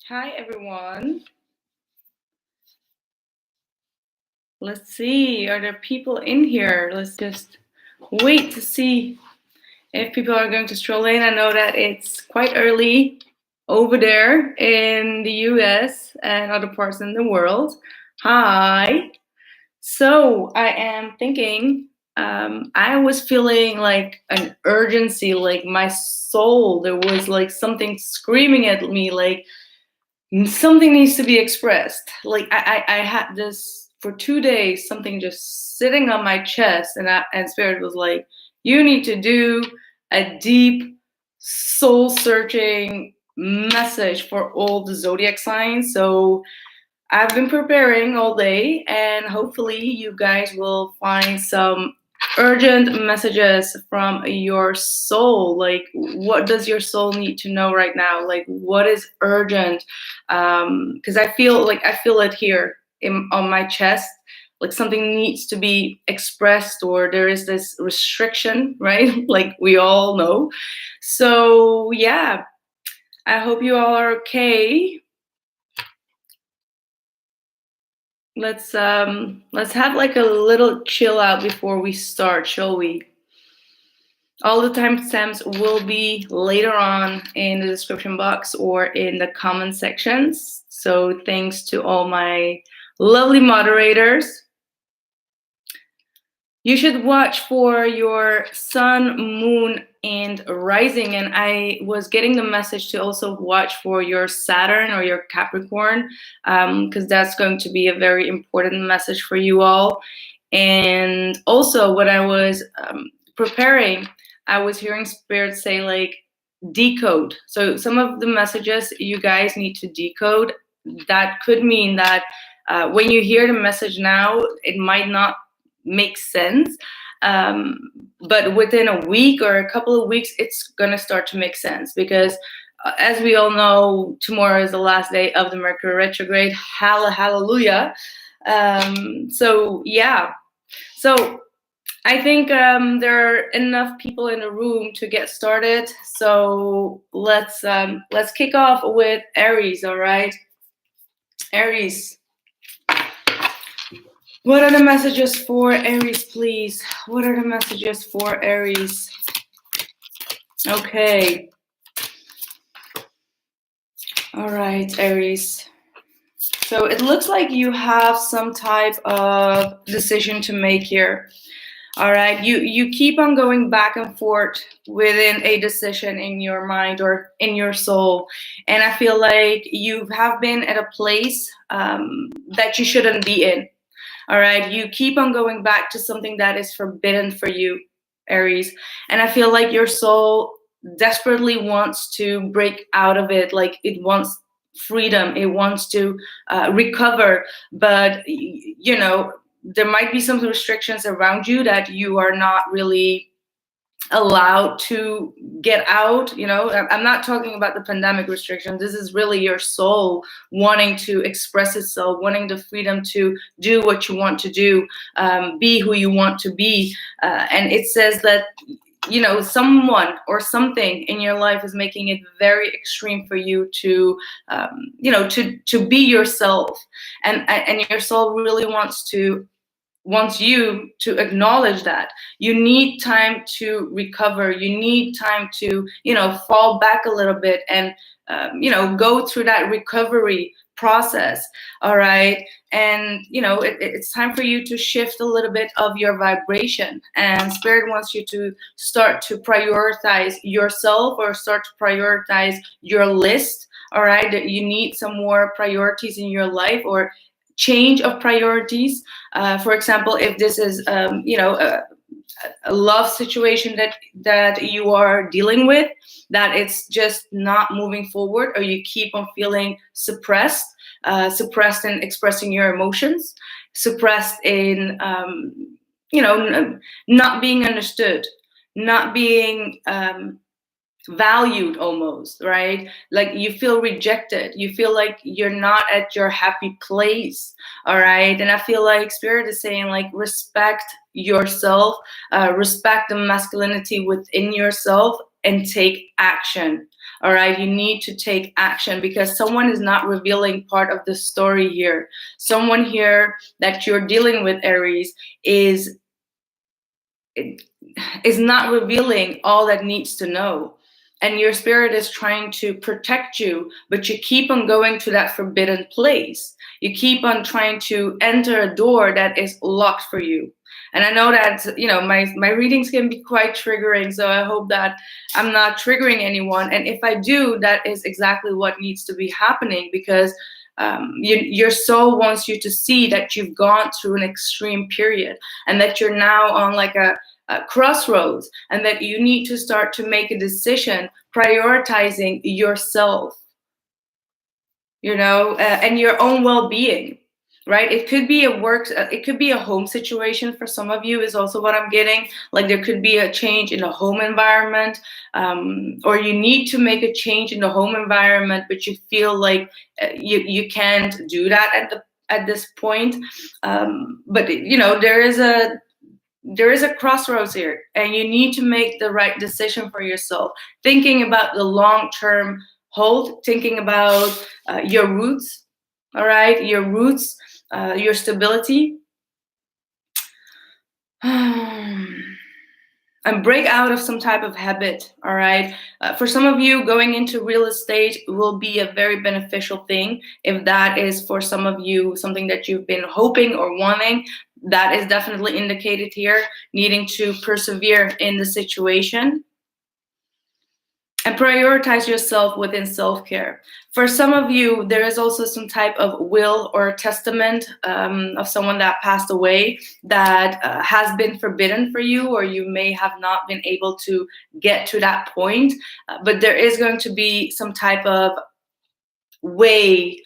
Hi, everyone. Let's see, are there people in here? Let's just wait to see if people are going to stroll in. I know that it's quite early over there in the US and other parts in the world. Hi. So I am thinking, I was feeling like an urgency, like my soul, there was like something screaming at me, like something needs to be expressed. Like I had this for 2 days, something just sitting on my chest, and spirit was like, you need to do a deep soul searching message for all the zodiac signs. So I've been preparing all day, and hopefully you guys will find some urgent messages from your soul. Like, what does your soul need to know right now? Like, what is urgent? Because I feel it here on my chest. Like something needs to be expressed, or there is this restriction, right? Like we all know. So yeah, I hope you all are okay. Let's have like a little chill out before we start, shall we? All the timestamps will be later on in the description box or in the comment sections. So thanks to all my lovely moderators. You should watch for your sun, moon, and rising. And I was getting the message to also watch for your Saturn or your Capricorn, because that's going to be a very important message for you all. And also, when I was preparing, I was hearing Spirit say, like, decode. So some of the messages you guys need to decode. That could mean that when you hear the message now, it might not make sense, but within a week or a couple of weeks it's gonna start to make sense, because as we all know, tomorrow is the last day of the Mercury retrograde. Hallelujah. So yeah, so I think there are enough people in the room to get started, so let's kick off with Aries. All right, Aries, what are the messages for Aries, please? What are the messages for Aries? Okay. All right, Aries. So it looks like you have some type of decision to make here. All right, you keep on going back and forth within a decision in your mind or in your soul. And I feel like you have been at a place that you shouldn't be in. All right, you keep on going back to something that is forbidden for you, Aries. And I feel like your soul desperately wants to break out of it. Like it wants freedom, it wants to recover. But, you know, there might be some restrictions around you that you are not really allowed to get out. You know, I'm not talking about the pandemic restrictions. This is really your soul wanting to express itself, wanting the freedom to do what you want to do, be who you want to be. And it says that, you know, someone or something in your life is making it very extreme for you to, you know, to be yourself. And your soul really wants you to acknowledge that you need time to recover. You need time to, you know, fall back a little bit and, you know, go through that recovery process. All right. And, you know, it's time for you to shift a little bit of your vibration. And Spirit wants you to start to prioritize yourself or start to prioritize your list. All right. That you need some more priorities in your life or change of priorities. For example, if this is, you know, a love situation that you are dealing with, that it's just not moving forward, or you keep on feeling suppressed in expressing your emotions, suppressed in, you know, not being understood, not being valued almost, right? Like you feel rejected, you feel like you're not at your happy place. All right. And I feel like Spirit is saying, like, respect yourself, respect the masculinity within yourself, and take action. All right, you need to take action because someone is not revealing part of the story here. Someone here that you're dealing with, Aries, is not revealing all that needs to know. And your spirit is trying to protect you, but you keep on going to that forbidden place. You keep on trying to enter a door that is locked for you. And I know that, you know, my readings can be quite triggering, so I hope that I'm not triggering anyone. And if I do, that is exactly what needs to be happening, because your soul wants you to see that you've gone through an extreme period and that you're now on like a crossroads, and that you need to start to make a decision prioritizing yourself, you know, and your own well-being, right? It could be it could be a home situation for some of you, is also what I'm getting. Like there could be a change in the home environment, or you need to make a change in the home environment, but you feel like you can't do that at this point. But you know, there is a crossroads here, and you need to make the right decision for yourself, thinking about the long-term hold, thinking about your roots, all right, your roots, your stability, and break out of some type of habit, all right? For some of you, going into real estate will be a very beneficial thing. If that is for some of you something that you've been hoping or wanting, that is definitely indicated here, needing to persevere in the situation. And prioritize yourself within self-care. For some of you, there is also some type of will or testament of someone that passed away that has been forbidden for you, or you may have not been able to get to that point. But there is going to be some type of way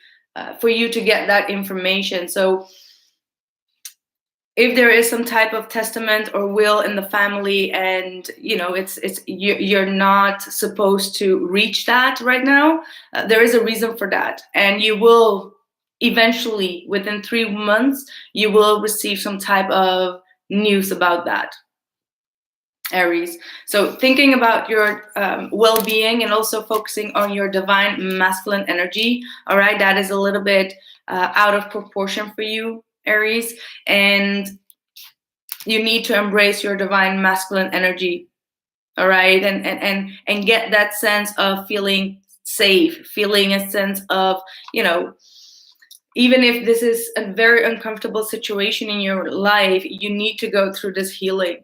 for you to get that information. So if there is some type of testament or will in the family, and you know you're not supposed to reach that right now, there is a reason for that, and you will eventually, within 3 months, you will receive some type of news about that, Aries. So thinking about your well-being and also focusing on your divine masculine energy, all right, that is a little bit out of proportion for you, Aries, and you need to embrace your divine masculine energy, all right, and get that sense of feeling safe, feeling a sense of, you know, even if this is a very uncomfortable situation in your life, you need to go through this healing,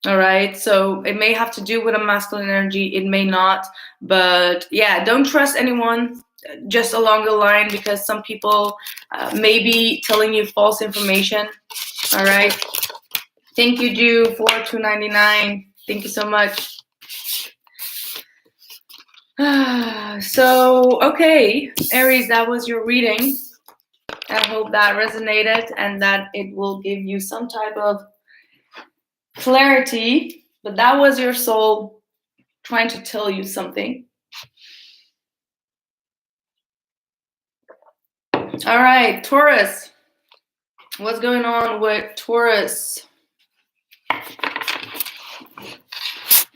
all right? So it may have to do with a masculine energy, it may not, but yeah, don't trust anyone just along the line, because some people may be telling you false information. All right. Thank you, Jew, for $2.99. Thank you so much. So, okay, Aries, that was your reading. I hope that resonated and that it will give you some type of clarity. But that was your soul trying to tell you something. All right, Taurus. What's going on with Taurus?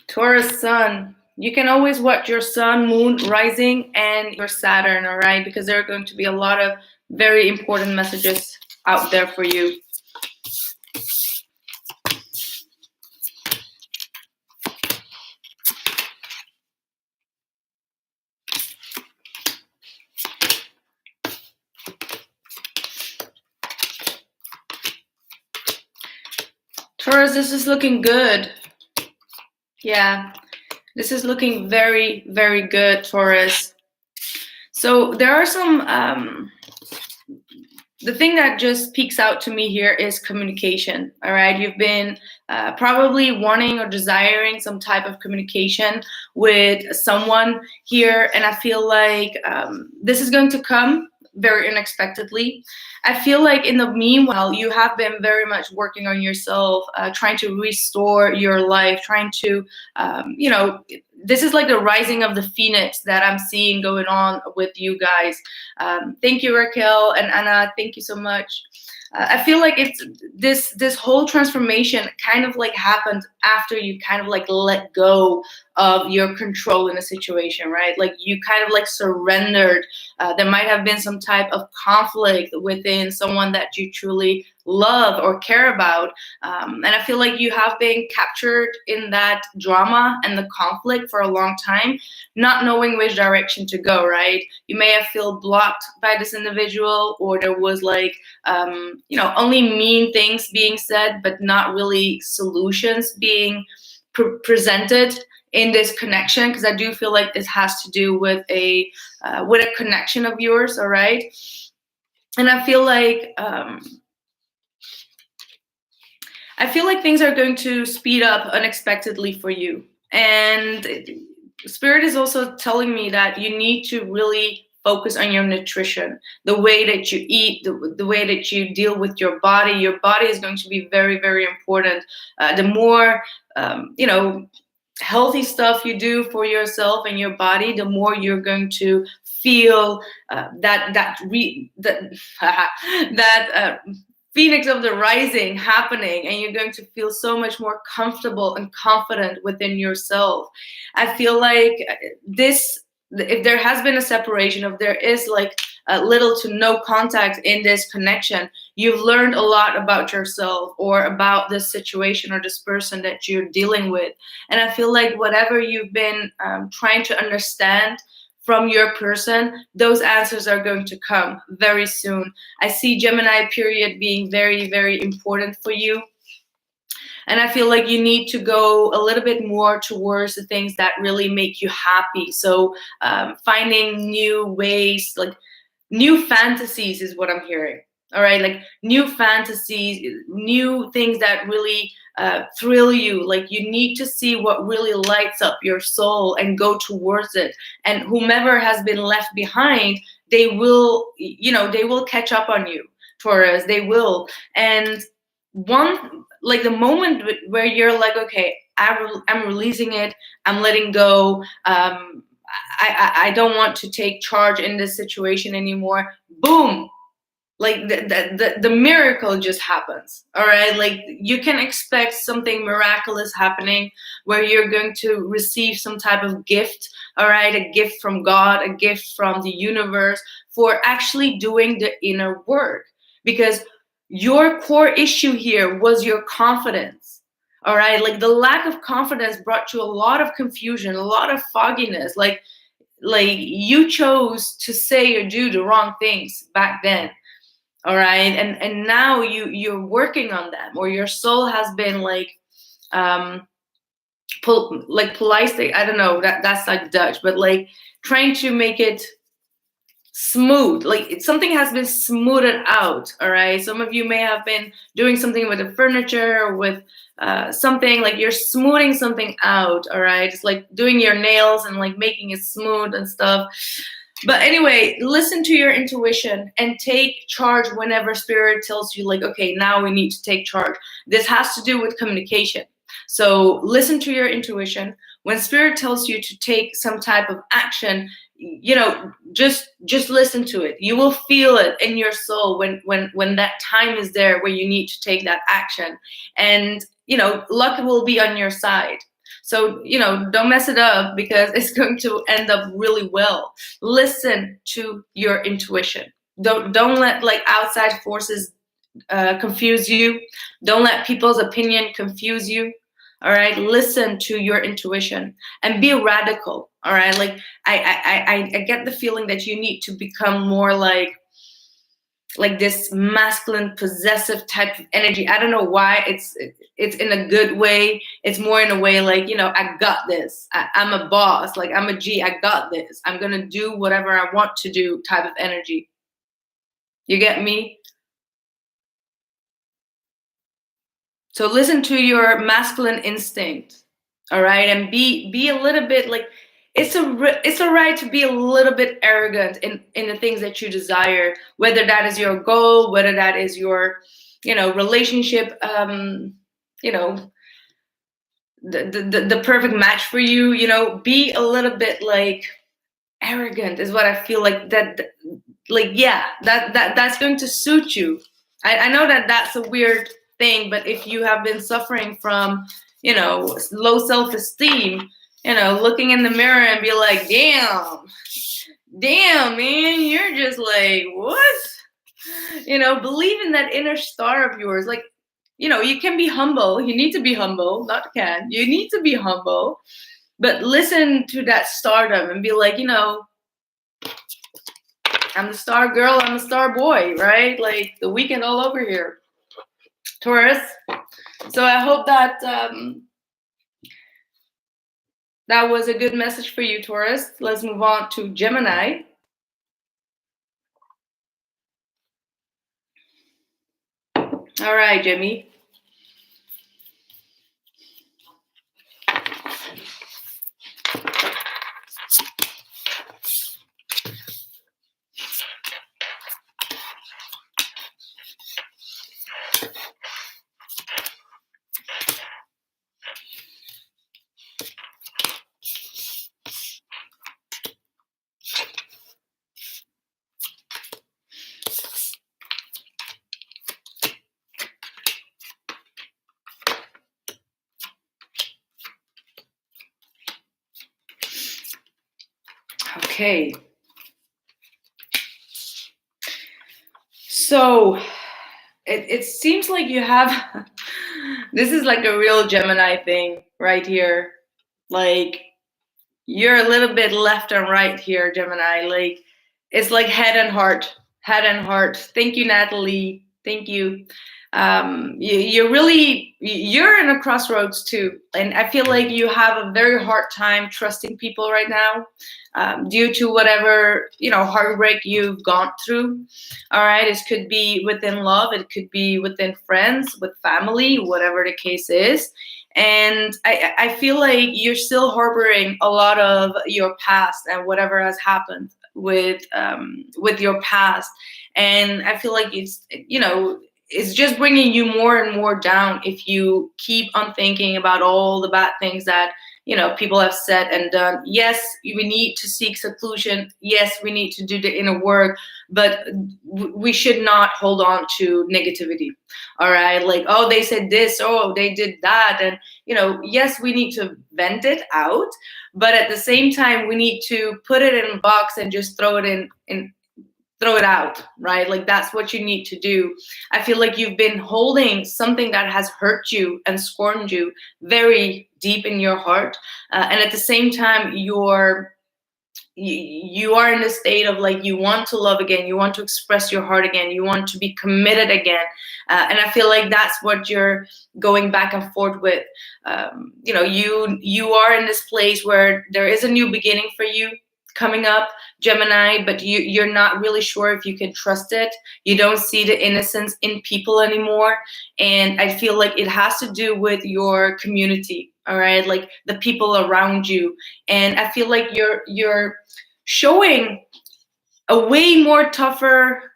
Taurus sun. You can always watch your sun, moon, rising, and your Saturn, all right? Because there are going to be a lot of very important messages out there for you. Taurus, this is looking good. Yeah, this is looking very, very good, Taurus. So there are some, the thing that just peeks out to me here is communication, all right? You've been probably wanting or desiring some type of communication with someone here, and I feel like this is going to come very unexpectedly. I feel like in the meanwhile, you have been very much working on yourself, trying to restore your life, trying to, you know, this is like the rising of the phoenix that I'm seeing going on with you guys. Thank you, Raquel and Anna. Thank you so much. I feel like it's this whole transformation kind of like happened after you kind of like let go of your control in a situation, right? Like you kind of like surrendered. There might have been some type of conflict within someone that you truly love or care about, and I feel like you have been captured in that drama and the conflict for a long time, not knowing which direction to go, right? You may have felt blocked by this individual, or there was like only mean things being said, but not really solutions being presented in this connection. Because I do feel like this has to do with a connection of yours, all right? And I feel like things are going to speed up unexpectedly for you. And Spirit is also telling me that you need to really focus on your nutrition, the way that you eat, the way that you deal with your body. Your body is going to be very, very important. The more, healthy stuff you do for yourself and your body, the more you're going to feel that Phoenix of the rising happening, and you're going to feel so much more comfortable and confident within yourself. I feel like if there has been a separation, if there is like little to no contact in this connection, you've learned a lot about yourself or about this situation or this person that you're dealing with. And I feel like whatever you've been trying to understand from your person, those answers are going to come very soon. I see Gemini period being very, very important for you. And I feel like you need to go a little bit more towards the things that really make you happy. So finding new ways, like new fantasies is what I'm hearing. All right, like new fantasies, new things that really thrill you. Like you need to see what really lights up your soul and go towards it. And whomever has been left behind, they will catch up on you, Taurus. They will. And the moment where you're like, okay, I'm releasing it, I'm letting go. I don't want to take charge in this situation anymore. Boom. Like the miracle just happens. All right, like you can expect something miraculous happening where you're going to receive some type of gift. All right, a gift from God, a gift from the universe for actually doing the inner work, because your core issue here was your confidence. All right, like the lack of confidence brought you a lot of confusion, a lot of fogginess. Like you chose to say or do the wrong things back then. All right, and now you're working on them, or your soul has been like polite. I don't know, that's like Dutch, but like trying to make it smooth, like something has been smoothed out. All right, some of you may have been doing something with the furniture or with something, like you're smoothing something out. All right, it's like doing your nails and like making it smooth and stuff. But anyway, listen to your intuition and take charge whenever Spirit tells you, like, okay, now we need to take charge. This has to do with communication. So listen to your intuition. When Spirit tells you to take some type of action, just listen to it. You will feel it in your soul when that time is there where you need to take that action. And, luck will be on your side. So, don't mess it up, because it's going to end up really well. Listen to your intuition. Don't let like outside forces confuse you. Don't let people's opinion confuse you. All right, listen to your intuition and be radical. All right, like I get the feeling that you need to become more like this masculine possessive type of energy. I don't know why. It's in a good way. It's more in a way like, I got this. I'm a boss. Like I'm a G. I got this. I'm gonna do whatever I want to do type of energy. You get me? So listen to your masculine instinct. All right, and be a little bit like, it's a right to be a little bit arrogant in the things that you desire, whether that is your goal, whether that is your, relationship, the perfect match for you. Be a little bit like arrogant is what I feel like that's going to suit you. I know that that's a weird thing, but if you have been suffering from, low self-esteem, looking in the mirror and be like, damn, man, you're just like, what? Believe in that inner star of yours. Like, you can be humble. You need to be humble, not can. You need to be humble, but listen to that stardom and be like, I'm the star girl, I'm the star boy, right? Like the weekend all over here. Taurus. So I hope that that was a good message for you, Taurus. Let's move on to Gemini. All right, Jimmy. Okay. So it seems like you have, this is like a real Gemini thing right here. Like you're a little bit left and right here, Gemini. Like it's like head and heart. Thank you, Natalie. Thank you. You're in a crossroads too, and I feel like you have a very hard time trusting people right now, due to whatever heartbreak you've gone through. All right, it could be within love, it could be within friends, with family, whatever the case is. And I feel like you're still harboring a lot of your past and whatever has happened with your past, and I feel like it's just bringing you more and more down if you keep on thinking about all the bad things that people have said and done. Yes, we need to seek seclusion. Yes, we need to do the inner work, but we should not hold on to negativity. All right, like, oh, they said this, oh, they did that, and yes, we need to vent it out, but at the same time we need to put it in a box and just throw it throw it out, right? Like that's what you need to do. I feel like you've been holding something that has hurt you and scorned you very deep in your heart, and at the same time you are in a state of like you want to love again, you want to express your heart again, you want to be committed again, and I feel like that's what you're going back and forth with. You are in this place where there is a new beginning for you coming up, Gemini, but you're not really sure if you can trust it. You don't see the innocence in people anymore, and I feel like it has to do with your community. All right, like the people around you, and I feel like you're showing a way more tougher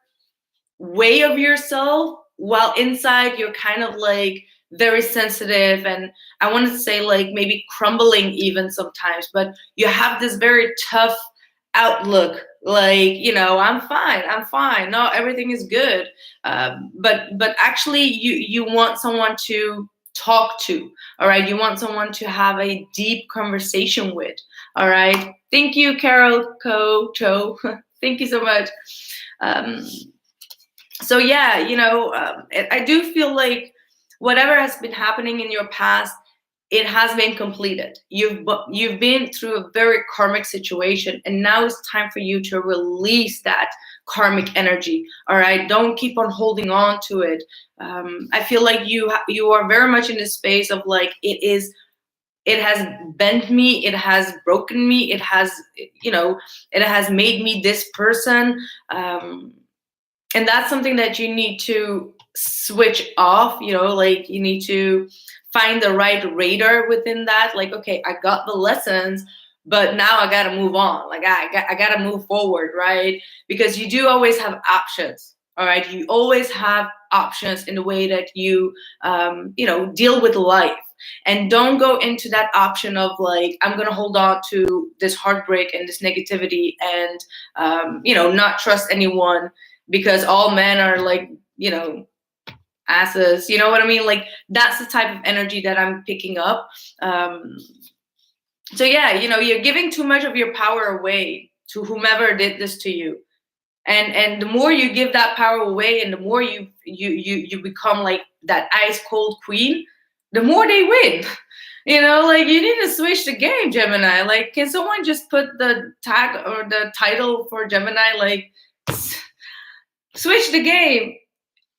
way of yourself, while inside you're kind of like very sensitive, and I want to say like maybe crumbling even sometimes, but you have this very tough outlook, like I'm fine, no, everything is good, but actually you want someone to talk to. All right, you want someone to have a deep conversation with. All right, thank you, Carol Cho. Thank you so much. So yeah, I do feel like whatever has been happening in your past, it has been completed. You've been through a very karmic situation, and now it's time for you to release that karmic energy. All right, don't keep on holding on to it. I feel like you are very much in this space of like it has bent me, it has broken me, it has it has made me this person, and that's something that you need to switch off. Like you need to find the right radar within that. Like, okay, I got the lessons, but now I gotta move on. Like I gotta move forward, right? Because you do always have options. All right, you always have options in the way that you deal with life. And don't go into that option of like, I'm gonna hold on to this heartbreak and this negativity and not trust anyone, because all men are like asses. You know what I mean? Like, that's the type of energy that I'm picking up. So yeah, you know, you're giving too much of your power away to whomever did this to you. And the more you give that power away, and the more you become like that ice cold queen, the more they win. You know, like, you need to switch the game, Gemini. Like, can someone just put the tag or the title for Gemini, like, switch the game?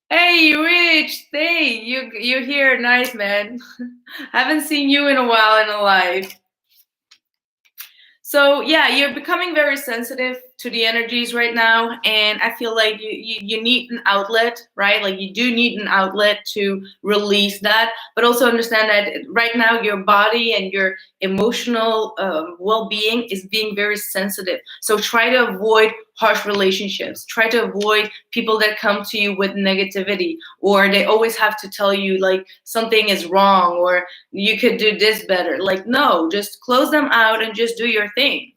Hey, Rich, hey, you're here, nice, man. Haven't seen you in a while in a life. So yeah, you're becoming very sensitive to the energies right now, and I feel like you need an outlet, right? Like, you do need an outlet to release that, but also understand that right now your body and your emotional well-being is being very sensitive. So try to avoid harsh relationships. Try to avoid people that come to you with negativity, or they always have to tell you like something is wrong, or you could do this better. Like, no, just close them out and just do your thing.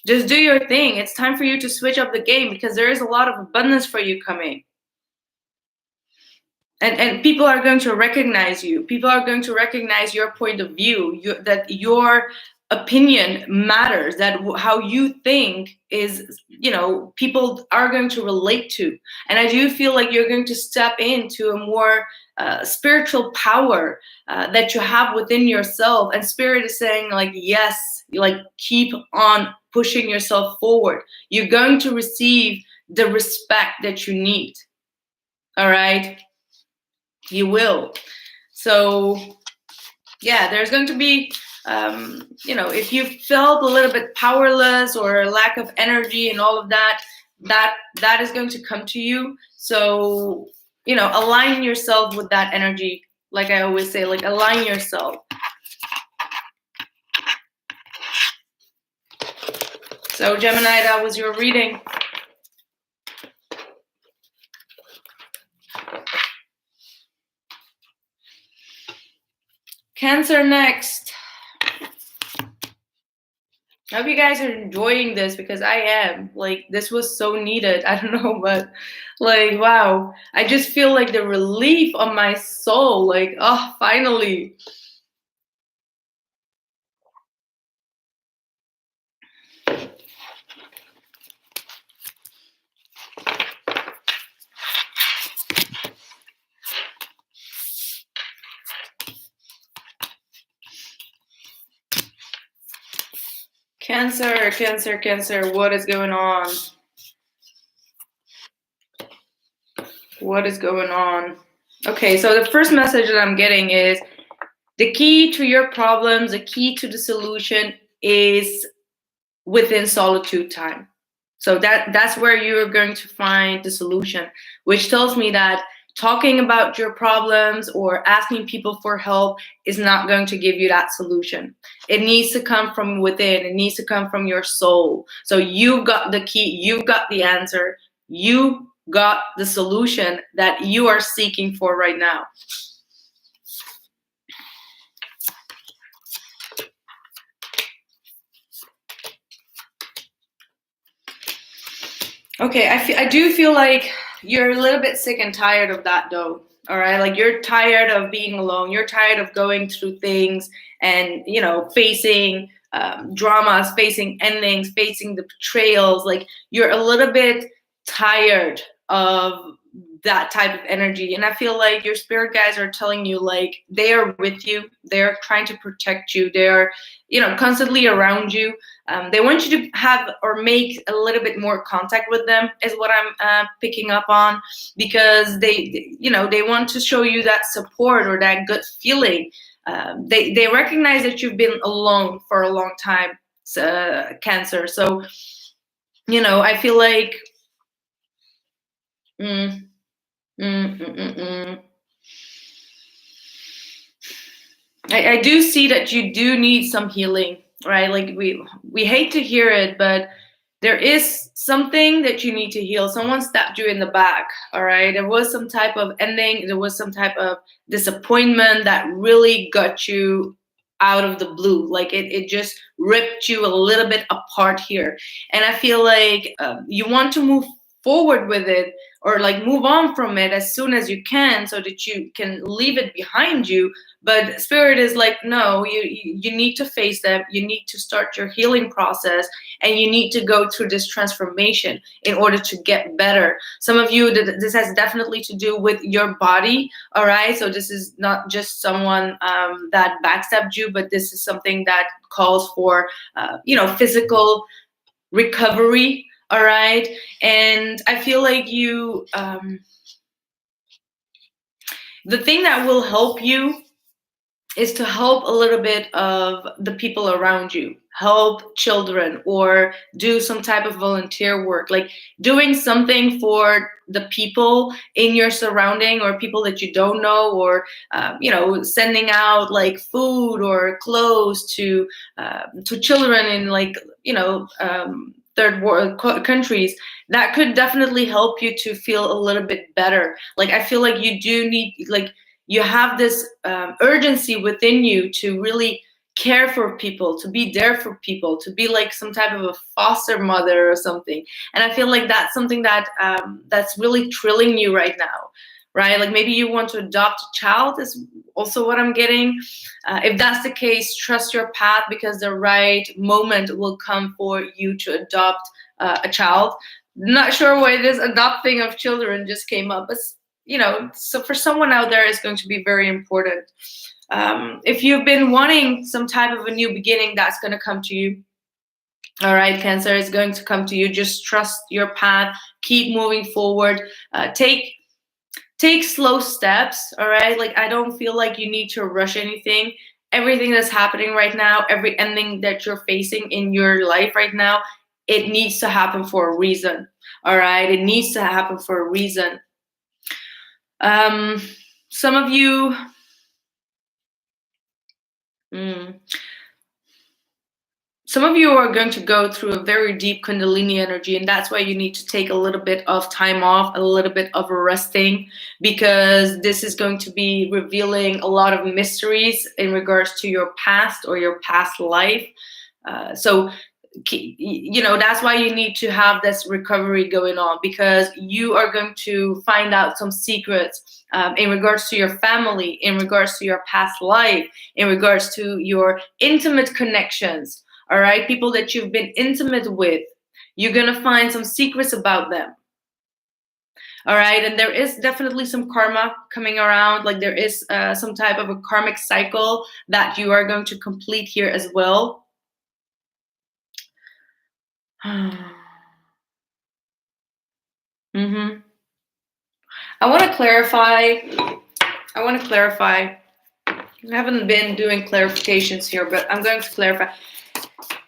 Just do your thing. It's time for you to switch up the game, because there is a lot of abundance for you coming. And people are going to recognize you. People are going to recognize your point of view, that your opinion matters, that how you think is, you know, people are going to relate to. And I do feel like you're going to step into a more spiritual power that you have within yourself. And Spirit is saying like, yes, like, keep on pushing yourself forward. You're going to receive the respect that you need. All right? You will. So yeah, there's going to be, you know, if you felt a little bit powerless or lack of energy and all of that, that is going to come to you. So, you know, align yourself with that energy. Like I always say, like, align yourself. So Gemini, that was your reading. Cancer next. I hope you guys are enjoying this, because I am. Like, this was so needed. I don't know, but like, wow. I just feel like the relief on my soul. Like, oh, finally. Cancer, Cancer, Cancer, what is going on? What is going on? Okay, so the first message that I'm getting is the key to your problems, the key to the solution is within solitude time. So that's where you're going to find the solution, which tells me that talking about your problems or asking people for help is not going to give you that solution. It needs to come from within. It needs to come from your soul. So you got the key, you got the answer, you got the solution that you are seeking for right now. Okay, I do feel like you're a little bit sick and tired of that though. All right, like, you're tired of being alone. You're tired of going through things and, you know, facing dramas, facing endings, facing the betrayals. Like, you're a little bit tired of that type of energy. And I feel like your spirit guides are telling you, like, they are with you. They're trying to protect you. They're, you know, constantly around you. They want you to have or make a little bit more contact with them, is what I'm picking up on, because they, you know, they want to show you that support or that good feeling. They recognize that you've been alone for a long time, Cancer. So, you know, I feel like I do see that you do need some healing, right? Like, we hate to hear it, but there is something that you need to heal. Someone stabbed you in the back, all right? There was some type of ending. There was some type of disappointment that really got you out of the blue. Like, it just ripped you a little bit apart here. And I feel like you want to move forward with it, or like move on from it as soon as you can so that you can leave it behind you. But spirit is like, no, you need to face them, you need to start your healing process, and you need to go through this transformation in order to get better. Some of you, this has definitely to do with your body, all right? So this is not just someone that backstabbed you, but this is something that calls for physical recovery, all right? And I feel like you the thing that will help you is to help a little bit of the people around you, help children, or do some type of volunteer work, like doing something for the people in your surrounding, or people that you don't know, or sending out like food or clothes to children in like third world countries. That could definitely help you to feel a little bit better. Like I feel like you do need, like, you have this urgency within you to really care for people, to be there for people, to be like some type of a foster mother or something. And I feel like that's something that that's really thrilling you right now, right? Like maybe you want to adopt a child is also what I'm getting. If that's the case, trust your path, because the right moment will come for you to adopt a child. Not sure why this adopting of children just came up, but so for someone out there, it's going to be very important. If you've been wanting some type of a new beginning, that's going to come to you. All right, Cancer, is going to come to you. Just trust your path. Keep moving forward. Take slow steps. All right, like I don't feel like you need to rush anything. Everything that's happening right now, every ending that you're facing in your life right now, it needs to happen for a reason. All right, it needs to happen for a reason. Some of you, some of you are going to go through a very deep Kundalini energy, and that's why you need to take a little bit of time off, a little bit of resting, because this is going to be revealing a lot of mysteries in regards to your past or your past life. So that's why you need to have this recovery going on, because you are going to find out some secrets in regards to your family, in regards to your past life, in regards to your intimate connections. All right, people that you've been intimate with, you're gonna find some secrets about them. All right, and there is definitely some karma coming around. Like there is some type of a karmic cycle that you are going to complete here as well. I want to clarify. I haven't been doing clarifications here, but I'm going to clarify.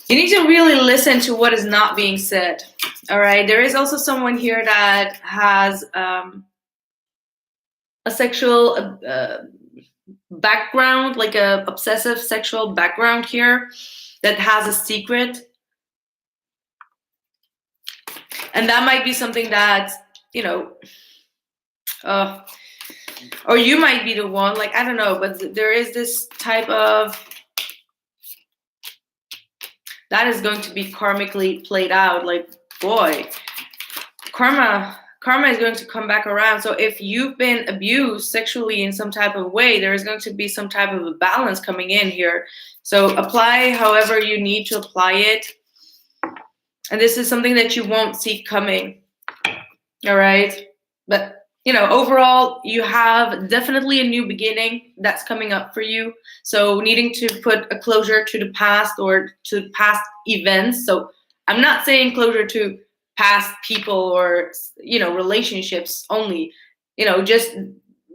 You need to really listen to what is not being said. All right. There is also someone here that has a sexual background, like a obsessive sexual background here, that has a secret. And that might be something that, or you might be the one, like, I don't know, but there is this type of, that is going to be karmically played out. Like, boy, karma is going to come back around. So if you've been abused sexually in some type of way, there is going to be some type of a balance coming in here. So apply however you need to apply it. And this is something that you won't see coming. All right. But, overall, you have definitely a new beginning that's coming up for you. So needing to put a closure to the past or to past events. So I'm not saying closure to past people or, relationships only, just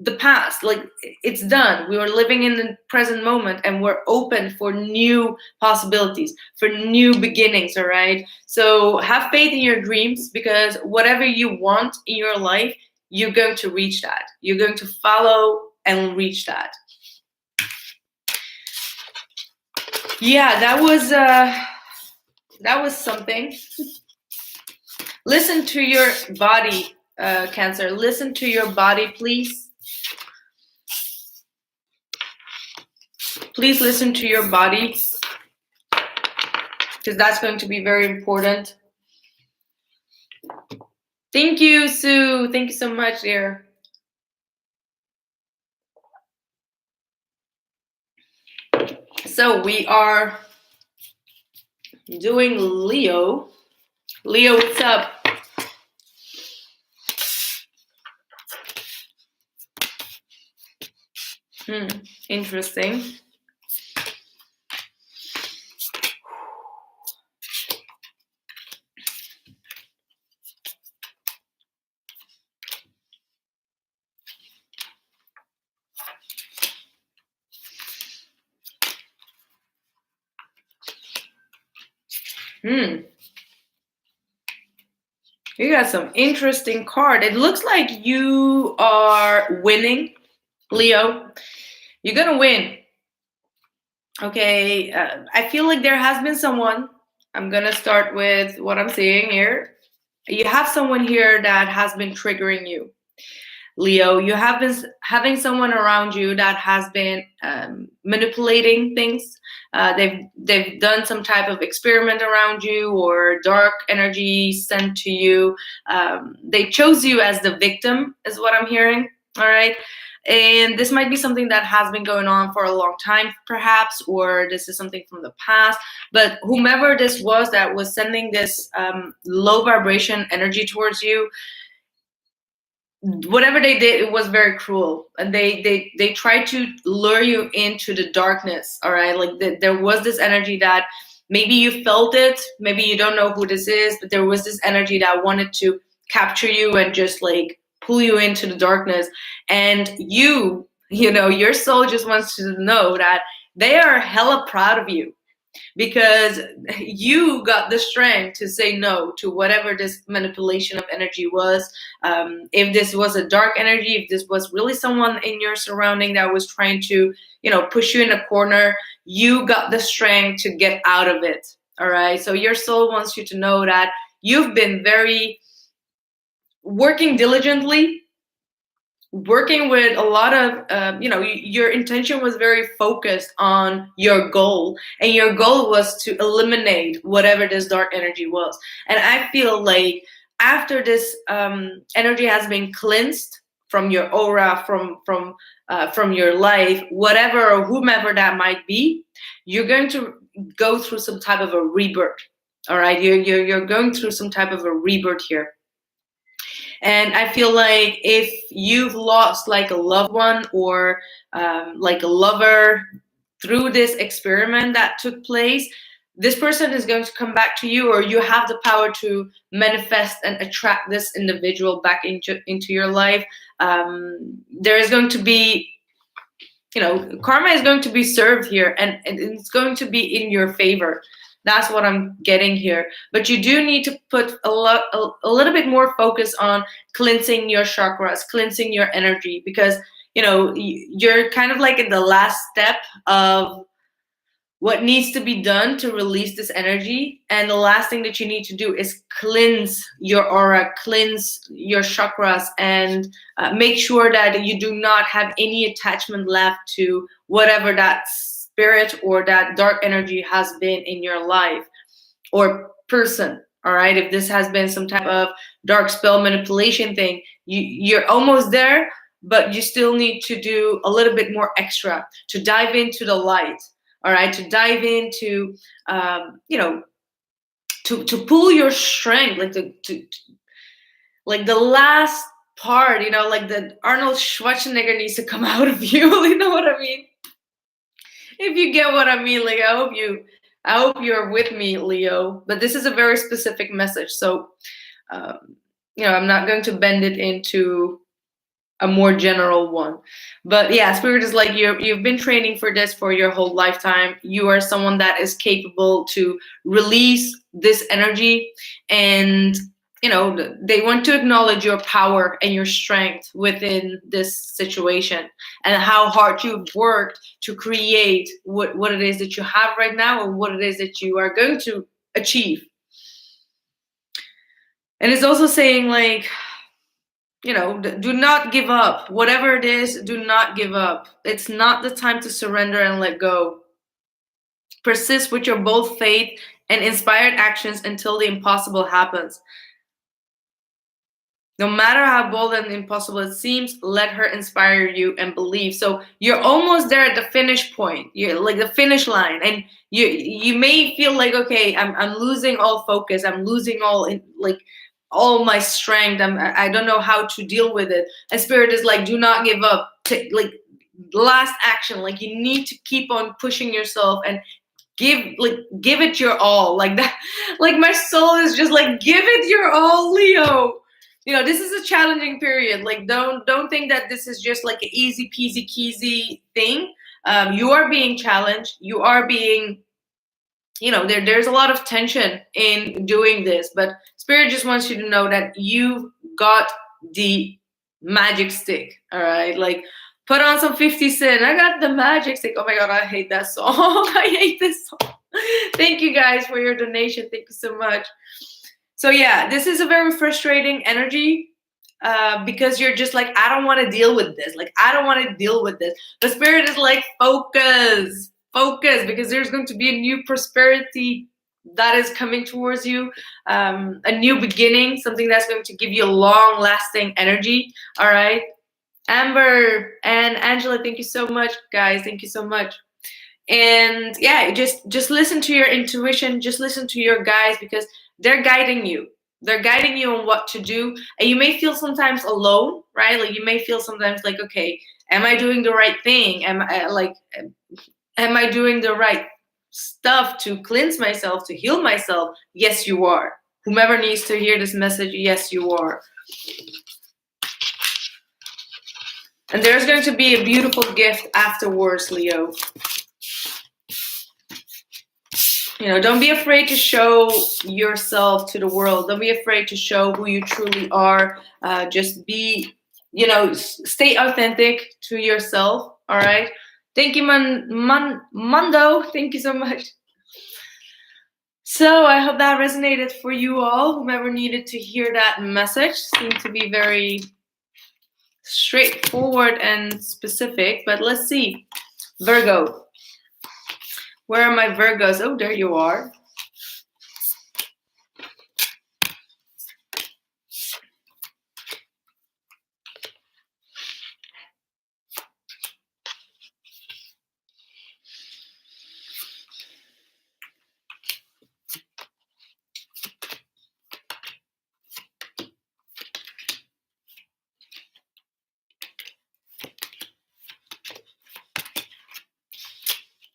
the past. Like, it's done. We are living in the present moment, and we're open for new possibilities, for new beginnings. All right. So have faith in your dreams, because whatever you want in your life, you're going to reach that. You're going to follow and reach that. Yeah, that was something. Listen to your body, Cancer. Listen to your body, please. Please listen to your body, because that's going to be very important. Thank you, Sue. Thank you so much, dear. So we are doing Leo. Leo, what's up? Interesting. You got some interesting card. It looks like you are winning, Leo. You're gonna win. Okay, I feel like there has been someone. I'm gonna start with what I'm seeing here. You have someone here that has been triggering you, Leo. You have been having someone around you that has been manipulating things. They've done some type of experiment around you, or dark energy sent to you. They chose you as the victim, is what I'm hearing. All right. And this might be something that has been going on for a long time, perhaps, or this is something from the past. But whomever this was that was sending this low vibration energy towards you, whatever they did, it was very cruel, and they tried to lure you into the darkness. All right, like there was this energy that maybe you felt it, maybe you don't know who this is, but there was this energy that wanted to capture you and just like pull you into the darkness. And you know, your soul just wants to know that they are hella proud of you, because you got the strength to say no to whatever this manipulation of energy was. If this was a dark energy, if this was really someone in your surrounding that was trying to, you know, push you in a corner, you got the strength to get out of it. All right. So your soul wants you to know that you've been very working diligently, working with a lot of you know, your intention was very focused on your goal, and your goal was to eliminate whatever this dark energy was. And I feel like after this energy has been cleansed from your aura, from your life, whatever or whomever that might be, you're going to go through some type of a rebirth. All right, you're going through some type of a rebirth here. And I feel like if you've lost like a loved one, or like a lover through this experiment that took place, this person is going to come back to you, or you have the power to manifest and attract this individual back into your life. There is going to be, you know, karma is going to be served here, and it's going to be in your favor. That's what I'm getting here. But you do need to put a little bit more focus on cleansing your chakras, cleansing your energy, because, you know, you're kind of like in the last step of what needs to be done to release this energy. And the last thing that you need to do is cleanse your aura, cleanse your chakras, and make sure that you do not have any attachment left to whatever that spirit or that dark energy has been in your life or person. All right, if this has been some type of dark spell manipulation thing, you're almost there, but you still need to do a little bit more extra to dive into the light. All right, to dive into you know, to pull your strength, like like the last part, you know, like the Arnold Schwarzenegger needs to come out of you. You know what I mean? If you get what I mean, like I hope you're with me, Leo. But this is a very specific message, so you know, I'm not going to bend it into a more general one. But yeah, spirit is like, you've been training for this for your whole lifetime. You are someone that is capable to release this energy, and you know, they want to acknowledge your power and your strength within this situation, and how hard you've worked to create what it is that you have right now, or what it is that you are going to achieve. And it's also saying, like, you know, do not give up. Whatever it is, do not give up. It's not the time to surrender and let go. Persist with your bold faith and inspired actions until the impossible happens. No matter how bold and impossible it seems, let her inspire you and believe. So you're almost there at the finish point. You're like the finish line, and you may feel like, okay, I'm losing all focus. I'm losing all my strength. I don't know how to deal with it. And Spirit is like, do not give up. Like last action. Like you need to keep on pushing yourself and give it your all. Like that. Like my soul is just like, give it your all, Leo. This is a challenging period. Like don't think that this is just like an easy peasy keezy thing. You are being challenged. You are being, there's a lot of tension in doing this, but Spirit just wants you to know that you got the magic stick. All right, like put on some 50 Cent. I got the magic stick. Oh my God, I hate that song. I hate this song. Thank you guys for your donation. Thank you so much. So yeah, this is a very frustrating energy because you're just like, I don't want to deal with this. Like, I don't want to deal with this. The Spirit is like, focus, because there's going to be a new prosperity that is coming towards you, a new beginning, something that's going to give you a long-lasting energy. All right, Amber and Angela, thank you so much, guys. Thank you so much. And yeah, just listen to your intuition. Just listen to your guides, because they're guiding you. They're guiding you on what to do. And you may feel sometimes alone, right? Like you may feel sometimes like, okay, am I doing the right thing? Am I doing the right stuff to cleanse myself, to heal myself? Yes, you are. Whomever needs to hear this message, yes, you are. And there's going to be a beautiful gift afterwards, Leo. Don't be afraid to show yourself to the world. Don't be afraid to show who you truly are. Just be, stay authentic to yourself. All right. Thank you, Mondo. Thank you so much. So I hope that resonated for you all. Whomever needed to hear that message seemed to be very straightforward and specific. But let's see. Virgo. Where are my Virgos? Oh, there you are.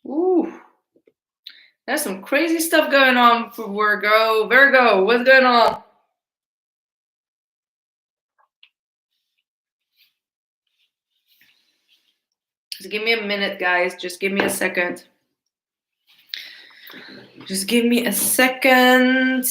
Ooh. There's some crazy stuff going on for Virgo. Virgo, what's going on? Just give me a minute, guys. Just give me a second. Just give me a second.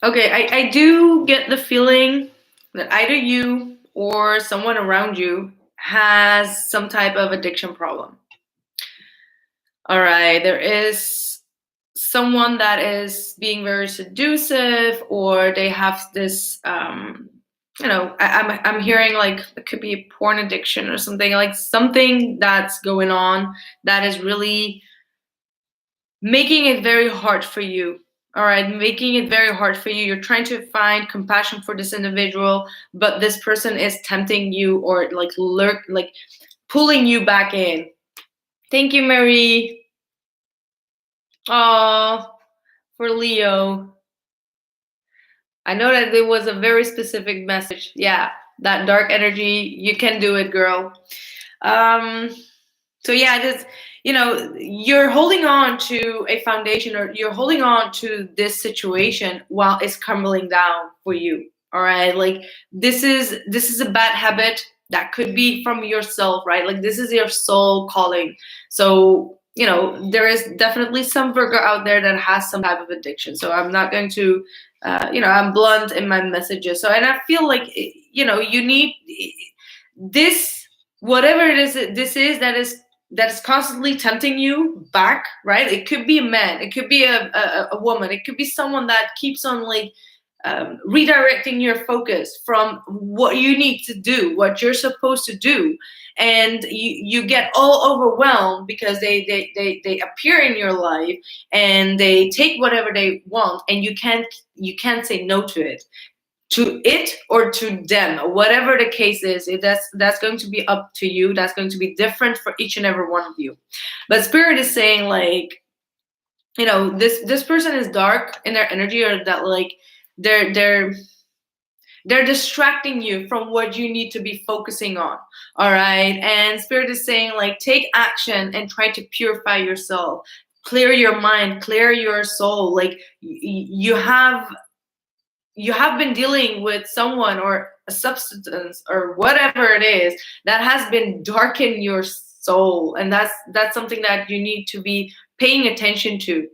Okay, I do get the feeling that either you or someone around you has some type of addiction problem. All right, there is someone that is being very seductive, or they have this, I'm hearing like it could be a porn addiction or something, like something that's going on that is really making it very hard for you. All right, making it very hard for you. You're trying to find compassion for this individual, but this person is tempting you, or like pulling you back in. Thank you, Marie. Oh, for Leo. I know that it was a very specific message. Yeah, that dark energy, you can do it, girl. So yeah, this, you're holding on to a foundation, or you're holding on to this situation while it's crumbling down for you. All right, like this is a bad habit that could be from yourself, right? Like this is your soul calling. So there is definitely some Virgo out there that has some type of addiction. So I'm not going to, I'm blunt in my messages. So, and I feel like, you need this, whatever it is, this is, that is that's constantly tempting you back, right? It could be a man, it could be a woman, it could be someone that keeps on like redirecting your focus from what you need to do, what you're supposed to do, and you get all overwhelmed because they appear in your life and they take whatever they want, and you can't say no to it or to them, whatever the case is. That's going to be up to you. That's going to be different for each and every one of you. But spirit is saying like, you know, this person is dark in their energy, or that like they're distracting you from what you need to be focusing on. All right. And spirit is saying like, take action and try to purify yourself, clear your mind, clear your soul. Like you have been dealing with someone or a substance or whatever it is that has been darkening your soul, and that's something that you need to be paying attention to.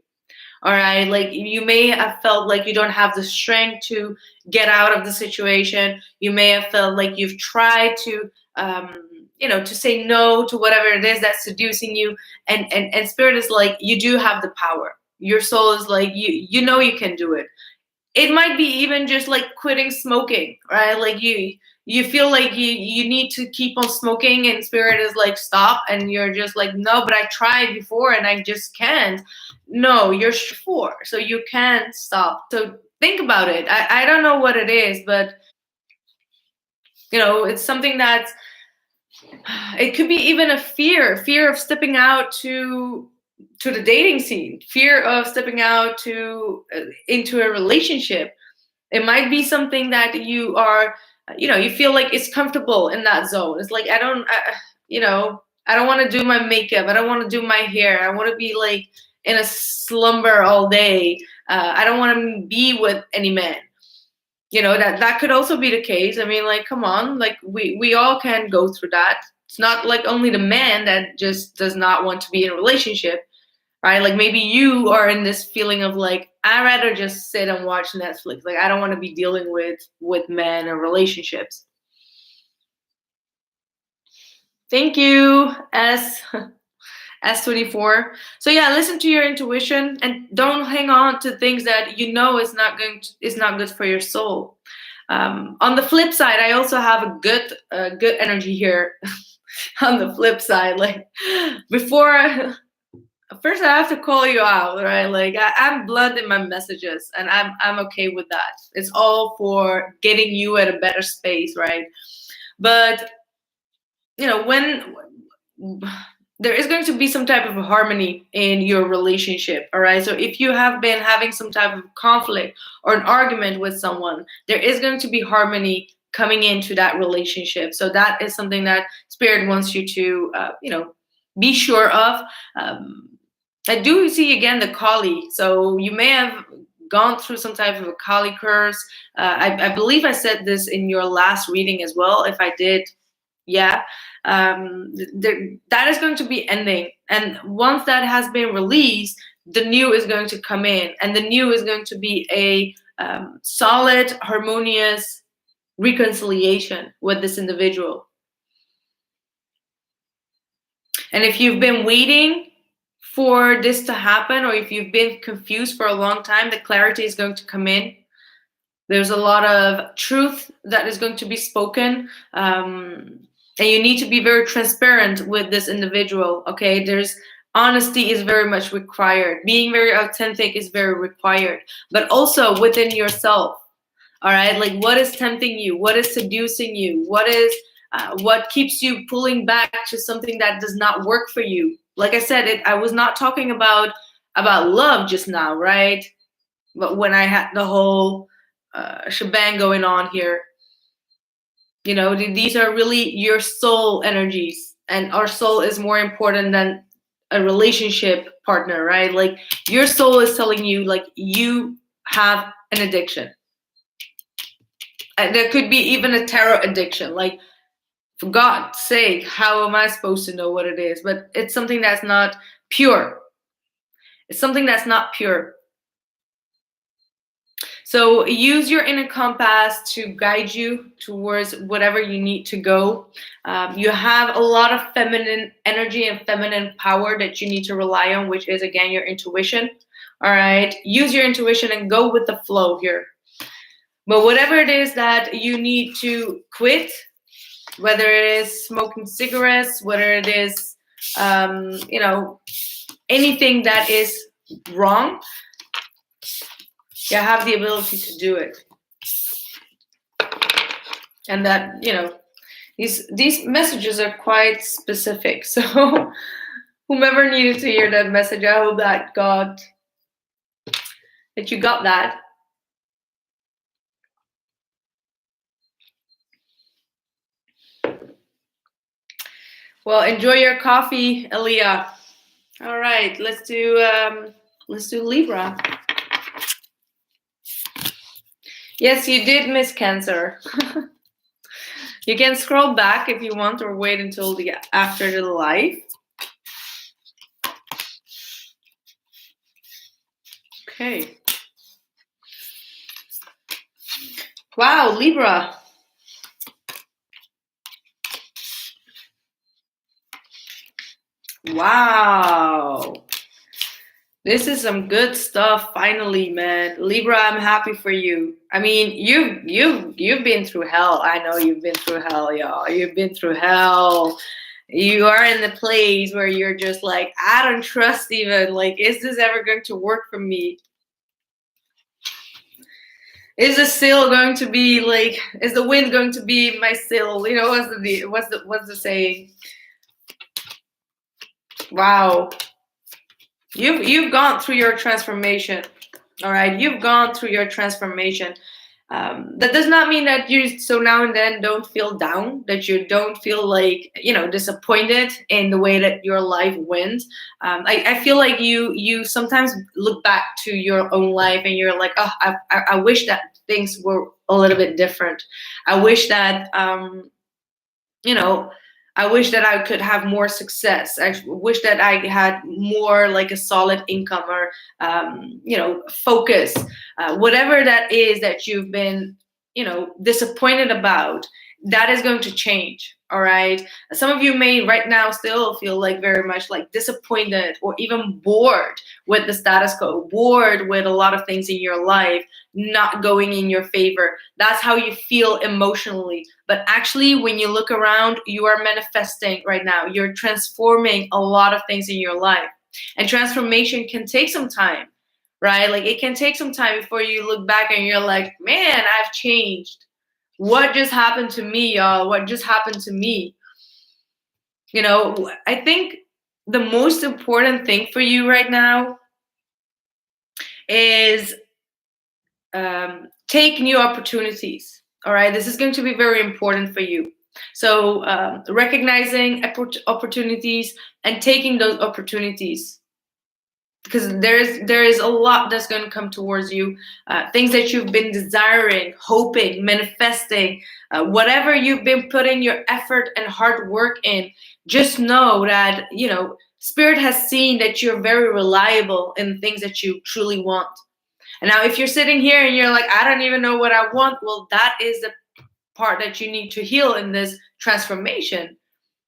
All right, like you may have felt like you don't have the strength to get out of the situation. You may have felt like you've tried to to say no to whatever it is that's seducing you, and spirit is like, you do have the power. Your soul is like, you know you can do it. It might be even just like quitting smoking, right? Like you feel like you need to keep on smoking, and spirit is like, stop, and you're just like, no, but I tried before and I just can't. No, you're sure, so you can't stop. So think about it. I don't know what it is, but you know, it's something that it could be even a fear of stepping out to the dating scene, fear of stepping out to into a relationship. It might be something that you are, you feel like it's comfortable in that zone. It's like, I don't want to do my makeup, I don't want to do my hair, I want to be like in a slumber all day. I don't want to be with any man. That could also be the case. I mean, like, come on, like we all can go through that. It's not like only the man that just does not want to be in a relationship, right? Like maybe you are in this feeling of like, I'd rather just sit and watch Netflix. Like I don't want to be dealing with men or relationships. Thank you, S24. So yeah, listen to your intuition and don't hang on to things that you know is not good for your soul. On the flip side, I also have a good energy here. On the flip side, like before. First, I have to call you out, right? Like I'm blunt in my messages, and I'm okay with that. It's all for getting you at a better space, right? But when there is going to be some type of a harmony in your relationship, all right? So if you have been having some type of conflict or an argument with someone, there is going to be harmony coming into that relationship. So that is something that Spirit wants you to, be sure of. I do see again the Kali. So you may have gone through some type of a Kali curse. I believe I said this in your last reading as well. If I did, yeah. That is going to be ending. And once that has been released, the new is going to come in. And the new is going to be a solid, harmonious reconciliation with this individual. And if you've been waiting for this to happen, or if you've been confused for a long time, the clarity is going to come in. There's a lot of truth that is going to be spoken, and you need to be very transparent with this individual. Okay, there's honesty is very much required. Being very authentic is very required, but also within yourself. All right, like what is tempting you? What is seducing you? What keeps you pulling back to something that does not work for you? Like I said, I was not talking about love just now, right? But when I had the whole shebang going on here, these are really your soul energies, and our soul is more important than a relationship partner, right? Like your soul is telling you, like, you have an addiction. And there could be even a tarot addiction. Like, for God's sake, how am I supposed to know what it is? But it's something that's not pure. It's something that's not pure. So use your inner compass to guide you towards whatever you need to go. You have a lot of feminine energy and feminine power that you need to rely on, which is, again, your intuition. All right, use your intuition and go with the flow here. But whatever it is that you need to quit, whether it is smoking cigarettes, whether it is, you know, anything that is wrong, you have the ability to do it. And that, you know, these messages are quite specific. So whomever needed to hear that message, I hope that you got that. Well, enjoy your coffee, Elia. All right, let's do Libra. Yes, you did miss Cancer. You can scroll back if you want, or wait until after the live. Okay. Wow, Libra. Wow. This is some good stuff, finally, man. Libra, I'm happy for you. I mean, you've been through hell. I know you've been through hell, y'all. You've been through hell. You are in the place where you're just like, I don't trust even. Like, is this ever going to work for me? Is the sail going to be like? Is the wind going to be my sail? You know, what's the saying? Wow. You've gone through your transformation. All right, you've gone through your transformation. That does not mean that you so now and then don't feel down, that you don't feel like, you know, disappointed in the way that your life went. I feel like you sometimes look back to your own life and you're like, oh, I wish that things were a little bit different. I wish that you know, I wish that I could have more success. I wish that I had more like a solid income or, you know, focus, whatever that is that you've been, you know, disappointed about, that is going to change. All right. Some of you may right now still feel like very much like disappointed or even bored with the status quo, bored with a lot of things in your life not going in your favor. That's how you feel emotionally. But actually, when you look around, you are manifesting right now. You're transforming a lot of things in your life. And transformation can take some time, right? Like it can take some time before you look back and you're like, man, I've changed. What just happened to me, y'all? What just happened to me? You know, I think the most important thing for you right now is take new opportunities. All right, this is going to be very important for you. So recognizing opportunities and taking those opportunities, because there is a lot that's going to come towards you, things that you've been desiring, hoping, manifesting, whatever you've been putting your effort and hard work in. Just know that, you know, Spirit has seen that you're very reliable in things that you truly want. And now if you're sitting here and you're like, I don't even know what I want, well, that is the part that you need to heal in this transformation.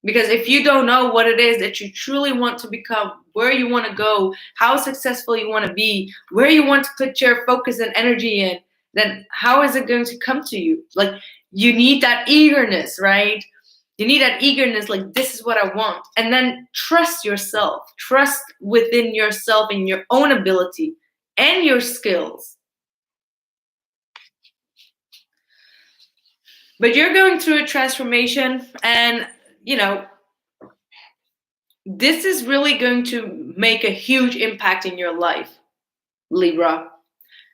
Because if you don't know what it is that you truly want to become, where you want to go, how successful you want to be, where you want to put your focus and energy in, then how is it going to come to you? Like, you need that eagerness, right? You need that eagerness, like, this is what I want. And then trust yourself. Trust within yourself and your own ability and your skills. But you're going through a transformation, and you know, this is really going to make a huge impact in your life, Libra.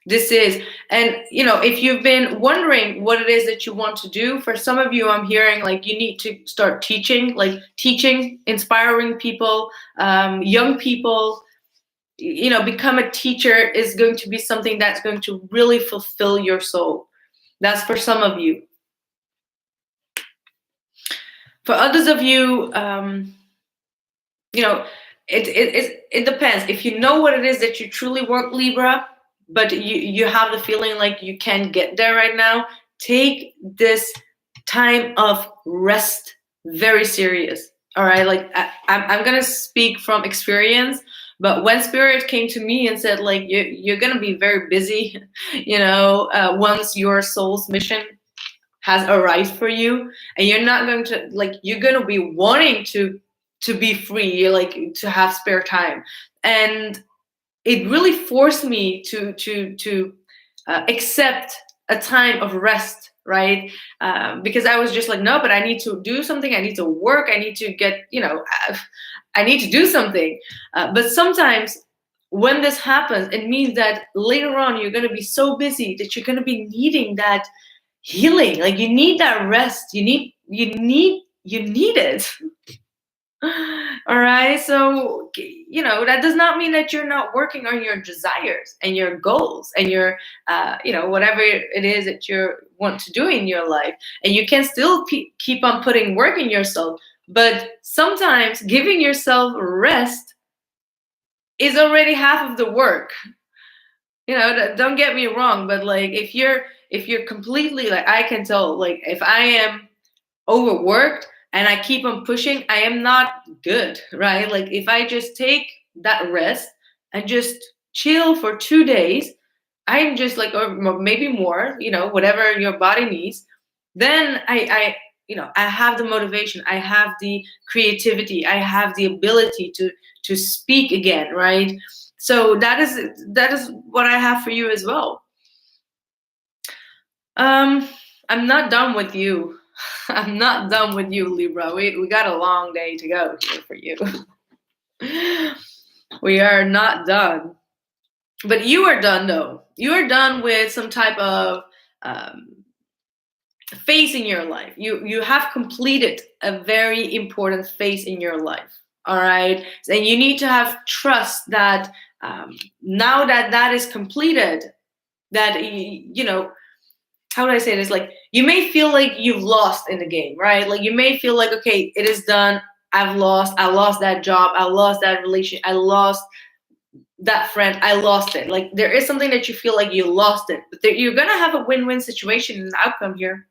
This is, and you know, if you've been wondering what it is that you want to do, for some of you, I'm hearing like you need to start teaching, inspiring people, young people. You know, become a teacher is going to be something that's going to really fulfill your soul. That's for some of you. For others of you, you know, it depends. If you know what it is that you truly want, Libra, but you have the feeling like you can't get there right now, take this time of rest very serious. All right, like I'm gonna speak from experience, but when spirit came to me and said like you're gonna be very busy, once your soul's mission has arrived for you, and you're not going to like, you're gonna be wanting to be free, you're like to have spare time. And it really forced me to accept a time of rest, right? Because I was just like, no, but I need to do something, I need to work, I need to get, I need to do something. But sometimes when this happens, it means that later on you're going to be so busy that you're going to be needing that healing. Like you need that rest, you need it. All right, so that does not mean that you're not working on your desires and your goals and your whatever it is that you want to do in your life, and you can still keep on putting work in yourself. But sometimes giving yourself rest is already half of the work. Don't get me wrong, but like if you're completely, like, I can tell, like if I am overworked and I keep on pushing, I am not good, right? Like if I just take that rest and just chill for 2 days, I'm just like, or maybe more, whatever your body needs, then I have the motivation, I have the creativity, I have the ability to speak again, right? So that is what I have for you as well. I'm not done with you. I'm not done with you, Libra. We got a long day to go here for you. We are not done. But you are done, though. You are done with some type of phase in your life. You have completed a very important phase in your life. All right? And you need to have trust that now that is completed, that, how do I say this? Like, you may feel like you've lost in the game, right? Like, you may feel like, okay, it is done. I lost that job. I lost that relationship. I lost that friend. I lost it. Like, there is something that you feel like you lost it. But you're going to have a win-win situation in the outcome here.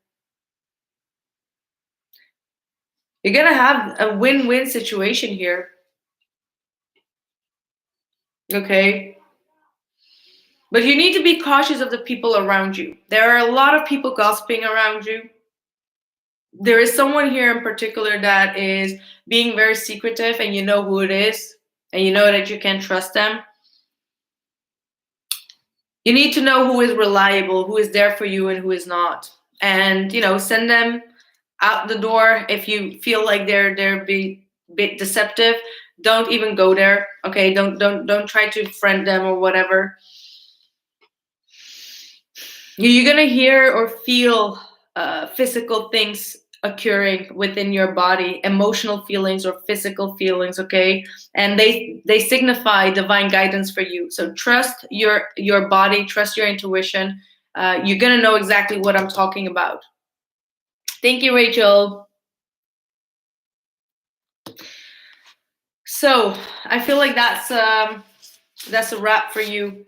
You're going to have a win-win situation here. Okay? But you need to be cautious of the people around you. There are a lot of people gossiping around you. There is someone here in particular that is being very secretive, and you know who it is, and you know that you can trust them. You need to know who is reliable, who is there for you, and who is not. And, send them out the door. If you feel like they're being a bit deceptive, don't even go there. Okay, don't try to friend them or whatever. You're gonna hear or feel physical things occurring within your body, emotional feelings or physical feelings, okay? And they signify divine guidance for you. So trust your body, trust your intuition. You're gonna know exactly what I'm talking about. Thank you, Rachel. So I feel like that's a wrap for you.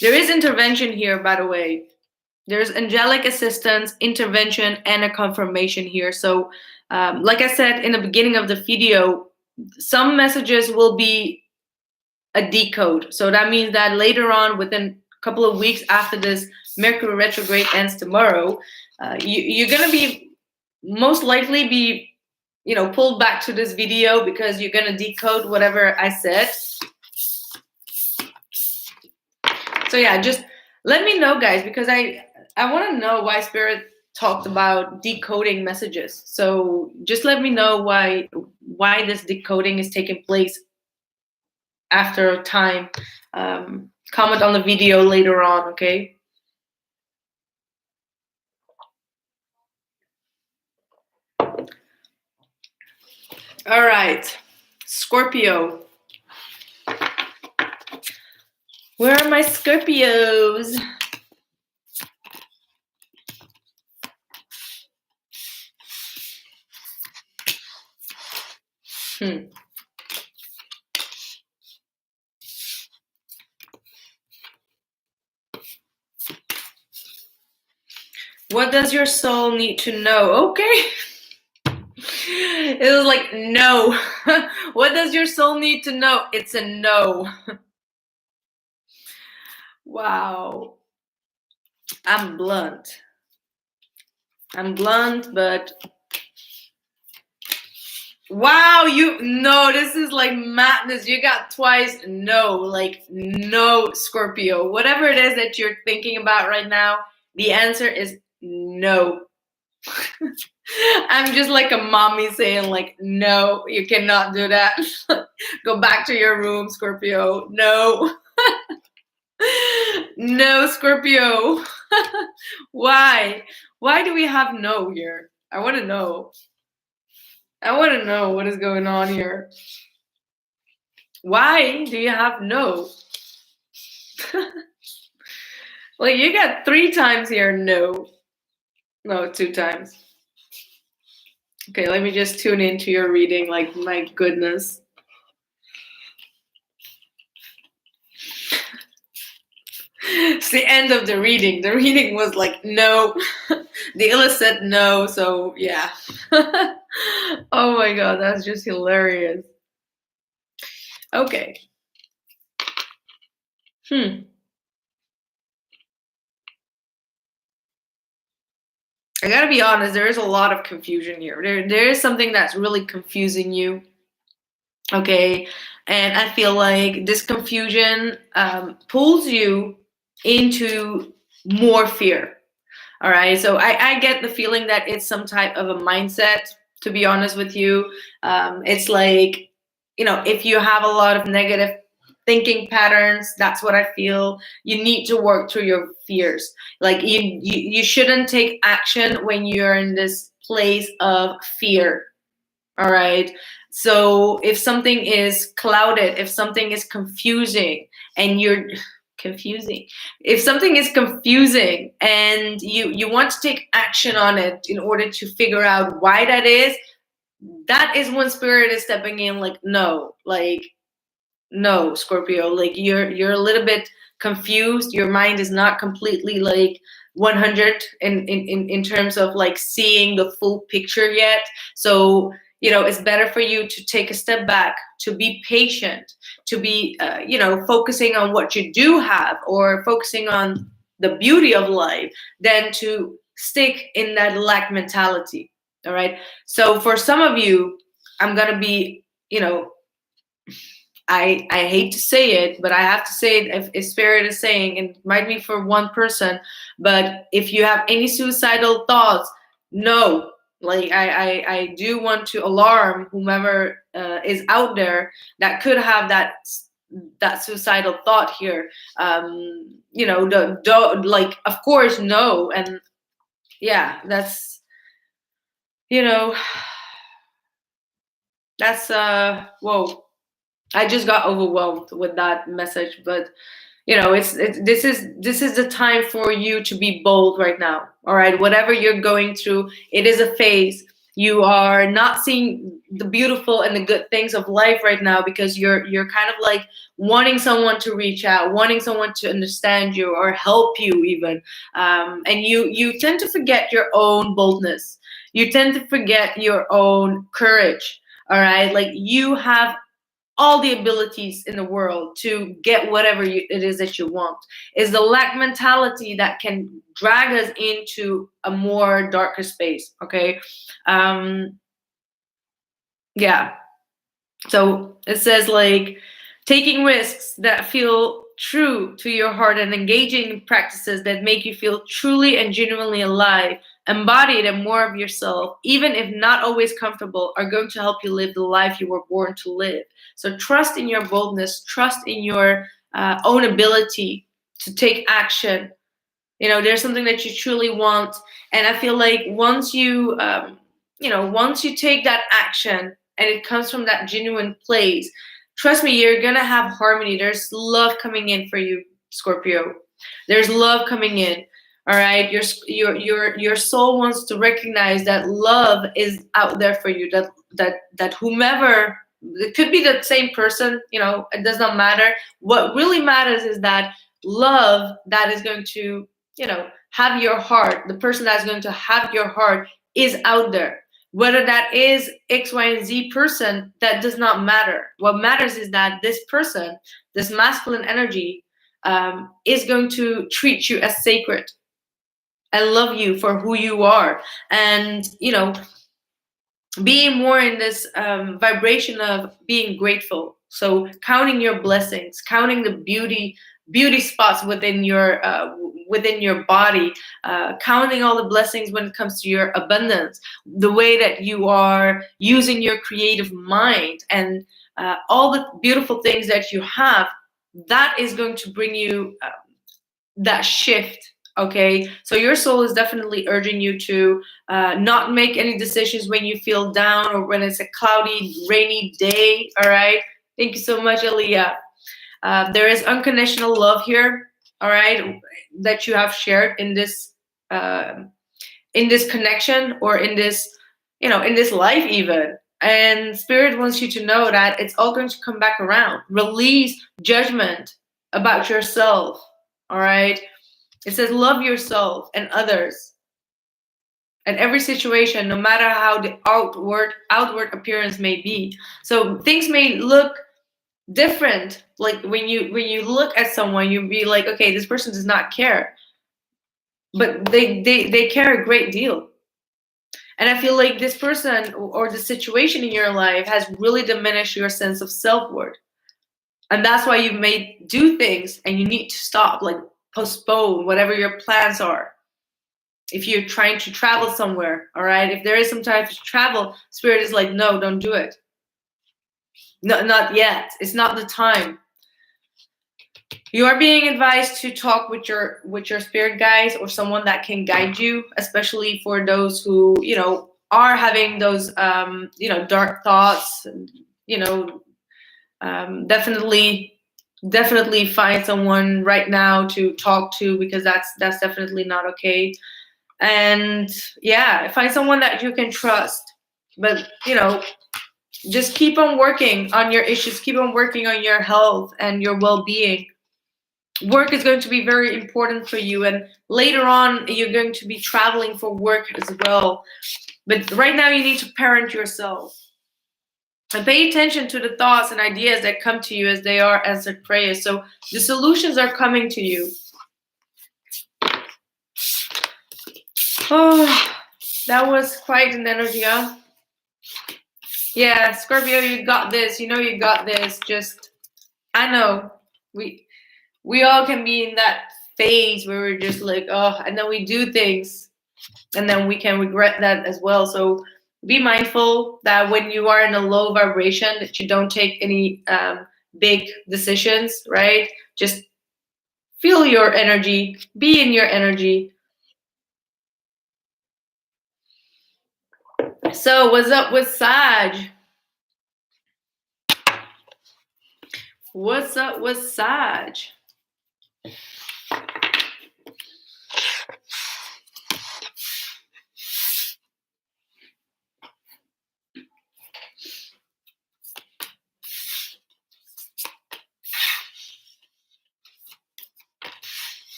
There is intervention here, by the way. There's angelic assistance, intervention, and a confirmation here. So, like I said in the beginning of the video, some messages will be a decode. So that means that later on, within a couple of weeks after this Mercury retrograde ends tomorrow, you're going to be most likely be, pulled back to this video because you're going to decode whatever I said. So yeah, just let me know, guys, because I want to know why Spirit talked about decoding messages. So just let me know why this decoding is taking place after time. Comment on the video later on, okay? All right, Scorpio. Where are my Scorpios? What does your soul need to know? Okay. It was like, no. What does your soul need to know? It's a no. Wow. I'm blunt. But wow, no, this is like madness. You got twice no, like no, Scorpio. Whatever it is that you're thinking about right now, the answer is no. I'm just like a mommy saying like, no, you cannot do that. Go back to your room, Scorpio. No. No, Scorpio. Why? Why do we have no here? I want to know. I want to know what is going on here. Why do you have no? Like, you got 3 times here, no. No, 2 times. Okay, let me just tune into your reading. Like, my goodness. It's the end of the reading. The reading was like, no. The illest said no, so yeah. Oh my god, that's just hilarious. Okay. I gotta be honest, there is a lot of confusion here. There is something that's really confusing you. Okay. And I feel like this confusion pulls you into more fear. All right. So I get the feeling that it's some type of a mindset, to be honest with you. It's like, if you have a lot of negative thinking patterns, that's what I feel. You need to work through your fears. Like you shouldn't take action when you're in this place of fear. All right. So if something is clouded, if something is confusing and you're confusing, if something is confusing and you want to take action on it in order to figure out why that is when spirit is stepping in like, no, Scorpio, like you're a little bit confused. Your mind is not completely like 100 in terms of like seeing the full picture yet. So it's better for you to take a step back, to be patient, to be focusing on what you do have or focusing on the beauty of life than to stick in that lack mentality. All right. So for some of you, I'm gonna be, I hate to say it, but I have to say it if spirit is saying, and it might be for one person, but if you have any suicidal thoughts, no. Like I do want to alarm whomever is out there that could have that suicidal thought here. Like, of course, no. And yeah, that's whoa. I just got overwhelmed with that message, but this is the time for you to be bold right now. All right, whatever you're going through, it is a phase. You are not seeing the beautiful and the good things of life right now because you're kind of like wanting someone to reach out, wanting someone to understand you or help you even, and you tend to forget your own boldness. You tend to forget your own courage. All right, like you have all the abilities in the world to get whatever it is that you want. Is the lack mentality that can drag us into a more darker space. Okay. Yeah. So it says like taking risks that feel true to your heart and engaging in practices that make you feel truly and genuinely alive, embodied and more of yourself, even if not always comfortable, are going to help you live the life you were born to live. So trust in your boldness, trust in your own ability to take action. There's something that you truly want. And I feel like once you take that action and it comes from that genuine place, trust me, you're going to have harmony. There's love coming in for you, Scorpio. There's love coming in. All right. Your soul wants to recognize that love is out there for you, that whomever, it could be the same person, it does not matter. What really matters is that love that is going to have your heart, the person that's going to have your heart is out there. Whether that is X, Y, and Z person, that does not matter. What matters is that this person, this masculine energy, is going to treat you as sacred and love you for who you are. And, being more in this vibration of being grateful. So counting your blessings, counting the beauty spots within your body, counting all the blessings when it comes to your abundance, the way that you are using your creative mind, and all the beautiful things that you have, that is going to bring you that shift. Okay, so your soul is definitely urging you to not make any decisions when you feel down or when it's a cloudy, rainy day. All right, thank you so much, Aliyah. There is unconditional love here, all right, that you have shared in this connection, or in this, in this life even. And Spirit wants you to know that it's all going to come back around. Release judgment about yourself, all right? It says love yourself and others. And every situation, no matter how the outward appearance may be. So things may look different. Like when you look at someone, you'll be like, okay, this person does not care. But they care a great deal. And I feel like this person or the situation in your life has really diminished your sense of self-worth. And that's why you may do things and you need to stop, like postpone whatever your plans are. If you're trying to travel somewhere, all right, if there is some type of travel, Spirit is like, no, don't do it. No, not yet. It's not the time. You are being advised to talk with your spirit guides or someone that can guide you, especially for those who, are having those, dark thoughts. Definitely find someone right now to talk to, because that's definitely not okay. And yeah, find someone that you can trust. But just keep on working on your issues, keep on working on your health and your well-being. Work is going to be very important for you, and later on you're going to be traveling for work as well. But right now you need to parent yourself. And pay attention to the thoughts and ideas that come to you, as they are answered prayers. So the solutions are coming to you. Oh, that was quite an energy, huh? Yeah, Scorpio, you got this. You got this. Just, I know, we all can be in that phase where we're just like, oh, and then we do things, and then we can regret that as well. So be mindful that when you are in a low vibration, that you don't take any big decisions, right? Just feel your energy, be in your energy. So what's up with Sag? What's up with Sag?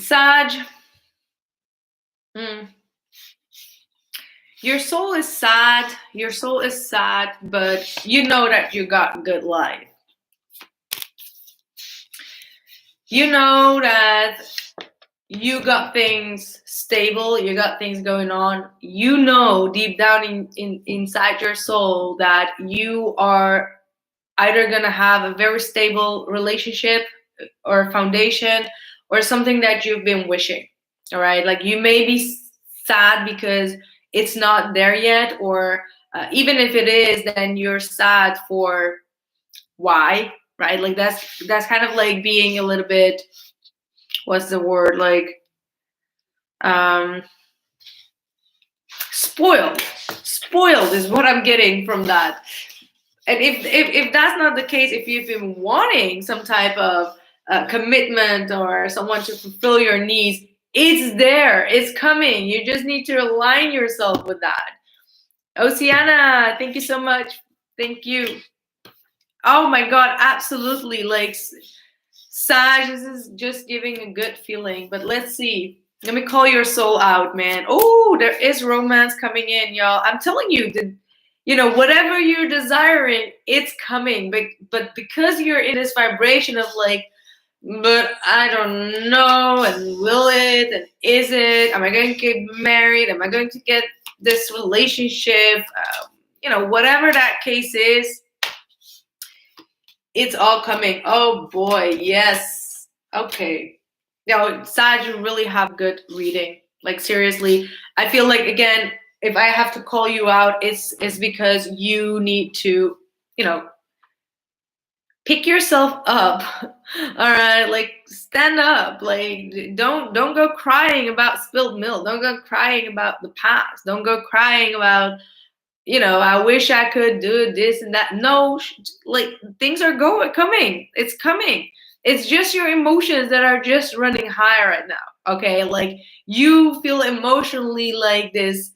Sag, your soul is sad. Your soul is sad, but you know that you got good life. You know that you got things stable. You got things going on. You know deep down inside your soul that you are either gonna have a very stable relationship or foundation, or something that you've been wishing. All right, like you may be sad because it's not there yet, or even if it is, then you're sad for why, right? Like that's kind of like being a little bit, what's the word, like spoiled is what I'm getting from that. And if that's not the case, if you've been wanting some type of commitment or someone to fulfill your needs, it's there, it's coming. You just need to align yourself with that. Oceana, thank you so much. Thank you. Oh my God, absolutely. Like Sag, this is just giving a good feeling, but let's see. Let me call your soul out, man. Oh, there is romance coming in, y'all. I'm telling you, whatever you're desiring, it's coming. But because you're in this vibration of like, but I don't know, and will it, and is it? Am I going to get married? Am I going to get this relationship? Whatever that case is, it's all coming. Oh boy, yes. Okay. Now, Sag, you really have good reading. Like seriously, I feel like again, if I have to call you out, it's because you need to, pick yourself up. All right, like stand up. Like don't go crying about spilled milk. Don't go crying about the past. Don't go crying about I wish I could do this and that. No, like things are coming. It's coming. It's just your emotions that are just running high right now. Okay, like you feel emotionally like this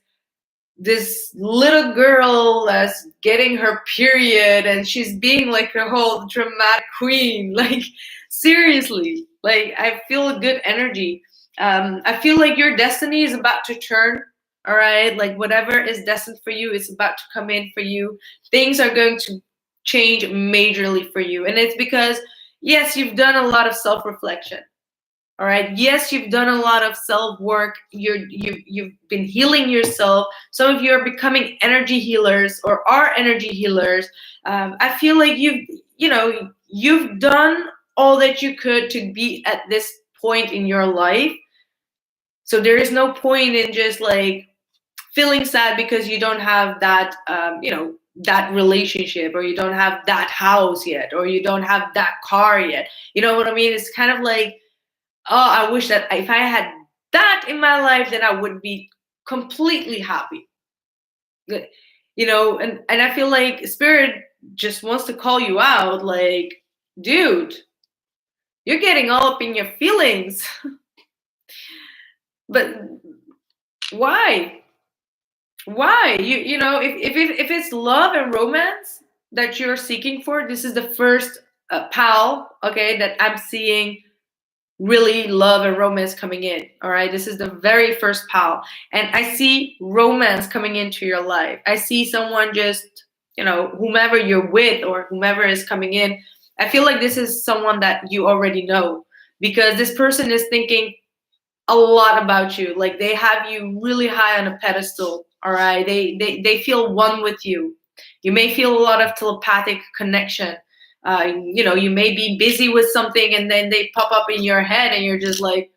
little girl that's getting her period and she's being like a whole dramatic queen. Like seriously, like I feel a good energy. I feel like your destiny is about to turn. All right, like whatever is destined for you is about to come in for you. Things are going to change majorly for you, and it's because yes, you've done a lot of self-reflection. All right, yes, you've done a lot of self-work. You've been healing yourself. Some of you are becoming energy healers or are energy healers. I feel like you've done all that you could to be at this point in your life. So there is no point in just like feeling sad because you don't have that that relationship, or you don't have that house yet, or you don't have that car yet. You know what I mean? It's kind of like, oh, I wish that if I had that in my life, then I would be completely happy. And I feel like spirit just wants to call you out, like, dude, you're getting all up in your feelings. But why? If it's love and romance that you're seeking for, this is the first pal, okay, that I'm seeing really love and romance coming in. All right, this is the very first pal, and I see romance coming into your life. I see someone just whomever you're with or whomever is coming in. I feel like this is someone that you already know, because this person is thinking a lot about you. Like they have you really high on a pedestal. All right, they feel one with you. You may feel a lot of telepathic connection. You may be busy with something and then they pop up in your head and you're just like,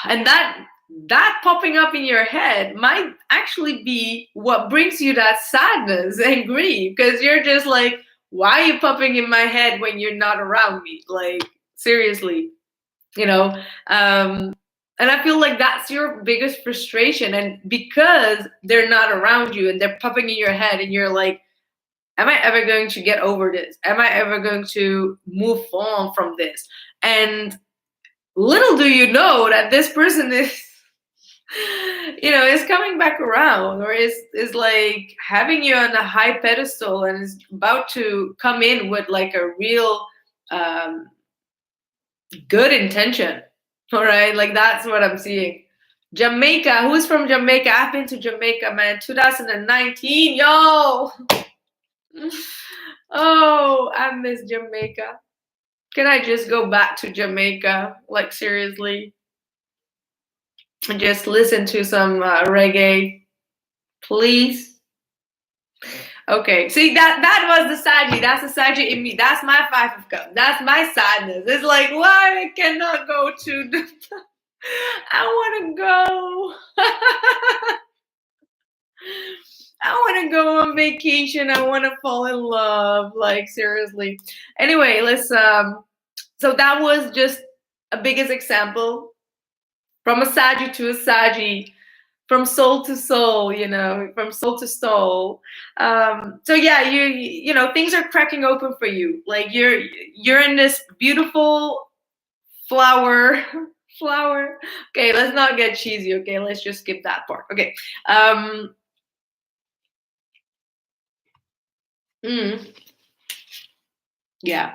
and that popping up in your head might actually be what brings you that sadness and grief, because you're just like, why are you popping in my head when you're not around me? Like seriously. And I feel like that's your biggest frustration, and because they're not around you and they're popping in your head and you're like, am I ever going to get over this? Am I ever going to move on from this? And little do you know that this person is is coming back around, or is like having you on a high pedestal and is about to come in with like a real good intention. All right, like that's what I'm seeing. Jamaica, who's from Jamaica? I've been to Jamaica, man. 2019, yo. Oh, I miss Jamaica. Can I just go back to Jamaica? Like seriously, and just listen to some reggae, please. Okay, see that was the Saggy. That's the Saggy in me. That's my 5 of cups. That's my sadness. It's like, why I cannot go to the I want to go. I want to go on vacation. I want to fall in love. Like seriously. Anyway, let's so that was just a biggest example from a Saggy to a Saggy, from soul to soul, from soul to soul. So yeah, things are cracking open for you. Like you're in this beautiful flower. Okay, let's not get cheesy. Okay, let's just skip that part. Okay. Yeah.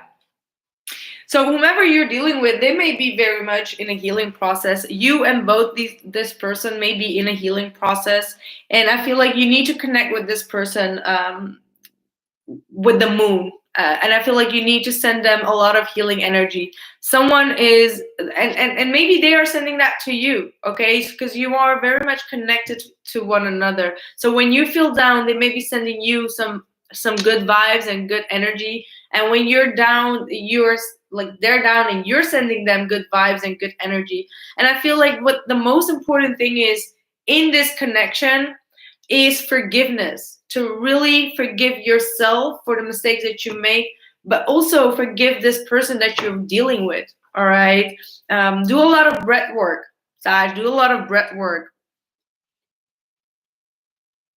So whomever you're dealing with, they may be very much in a healing process. You and both this person may be in a healing process. And I feel like you need to connect with this person with the moon. And I feel like you need to send them a lot of healing energy. Someone is, and maybe they are sending that to you, okay? Because you are very much connected to one another. So when you feel down, they may be sending you some good vibes and good energy. And when you're down, they're down and you're sending them good vibes and good energy. And I feel like what the most important thing is in this connection is forgiveness, to really forgive yourself for the mistakes that you make, but also forgive this person that you're dealing with. All right. Do a lot of breath work, Sag. Do a lot of breath work.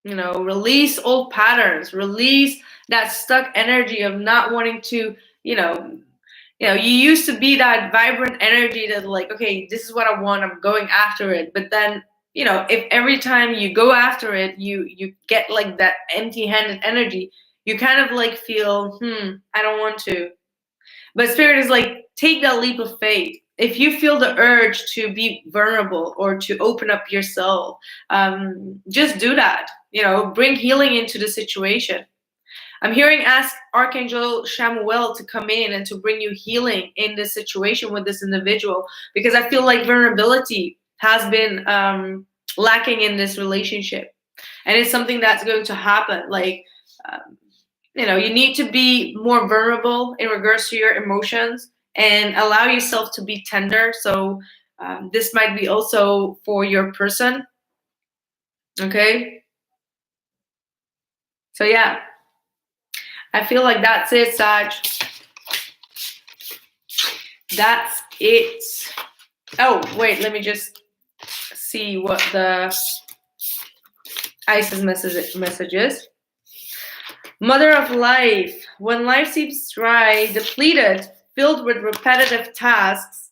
You know, release old patterns, release that stuck energy of not wanting to, you used to be that vibrant energy that like, okay, this is what I want, I'm going after it. But then, if every time you go after it, you get like that empty-handed energy, you kind of like feel, I don't want to. But Spirit is like, take that leap of faith. If you feel the urge to be vulnerable or to open up yourself, just do that. Bring healing into the situation. I'm hearing ask Archangel Shamuel to come in and to bring you healing in this situation with this individual, because I feel like vulnerability has been lacking in this relationship. And it's something that's going to happen. Like, you need to be more vulnerable in regards to your emotions and allow yourself to be tender. So this might be also for your person. Okay. So yeah, I feel like that's it, Sag. That's it. Oh, wait, let me just see what the Isis message is. Mother of life. When life seems dry, depleted, filled with repetitive tasks,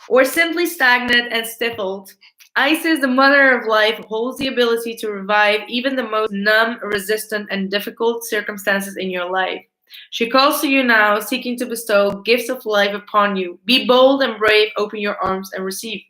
or simply stagnant and stifled, Isis, the mother of life, holds the ability to revive even the most numb, resistant, and difficult circumstances in your life. She calls to you now, seeking to bestow gifts of life upon you. Be bold and brave, open your arms and receive.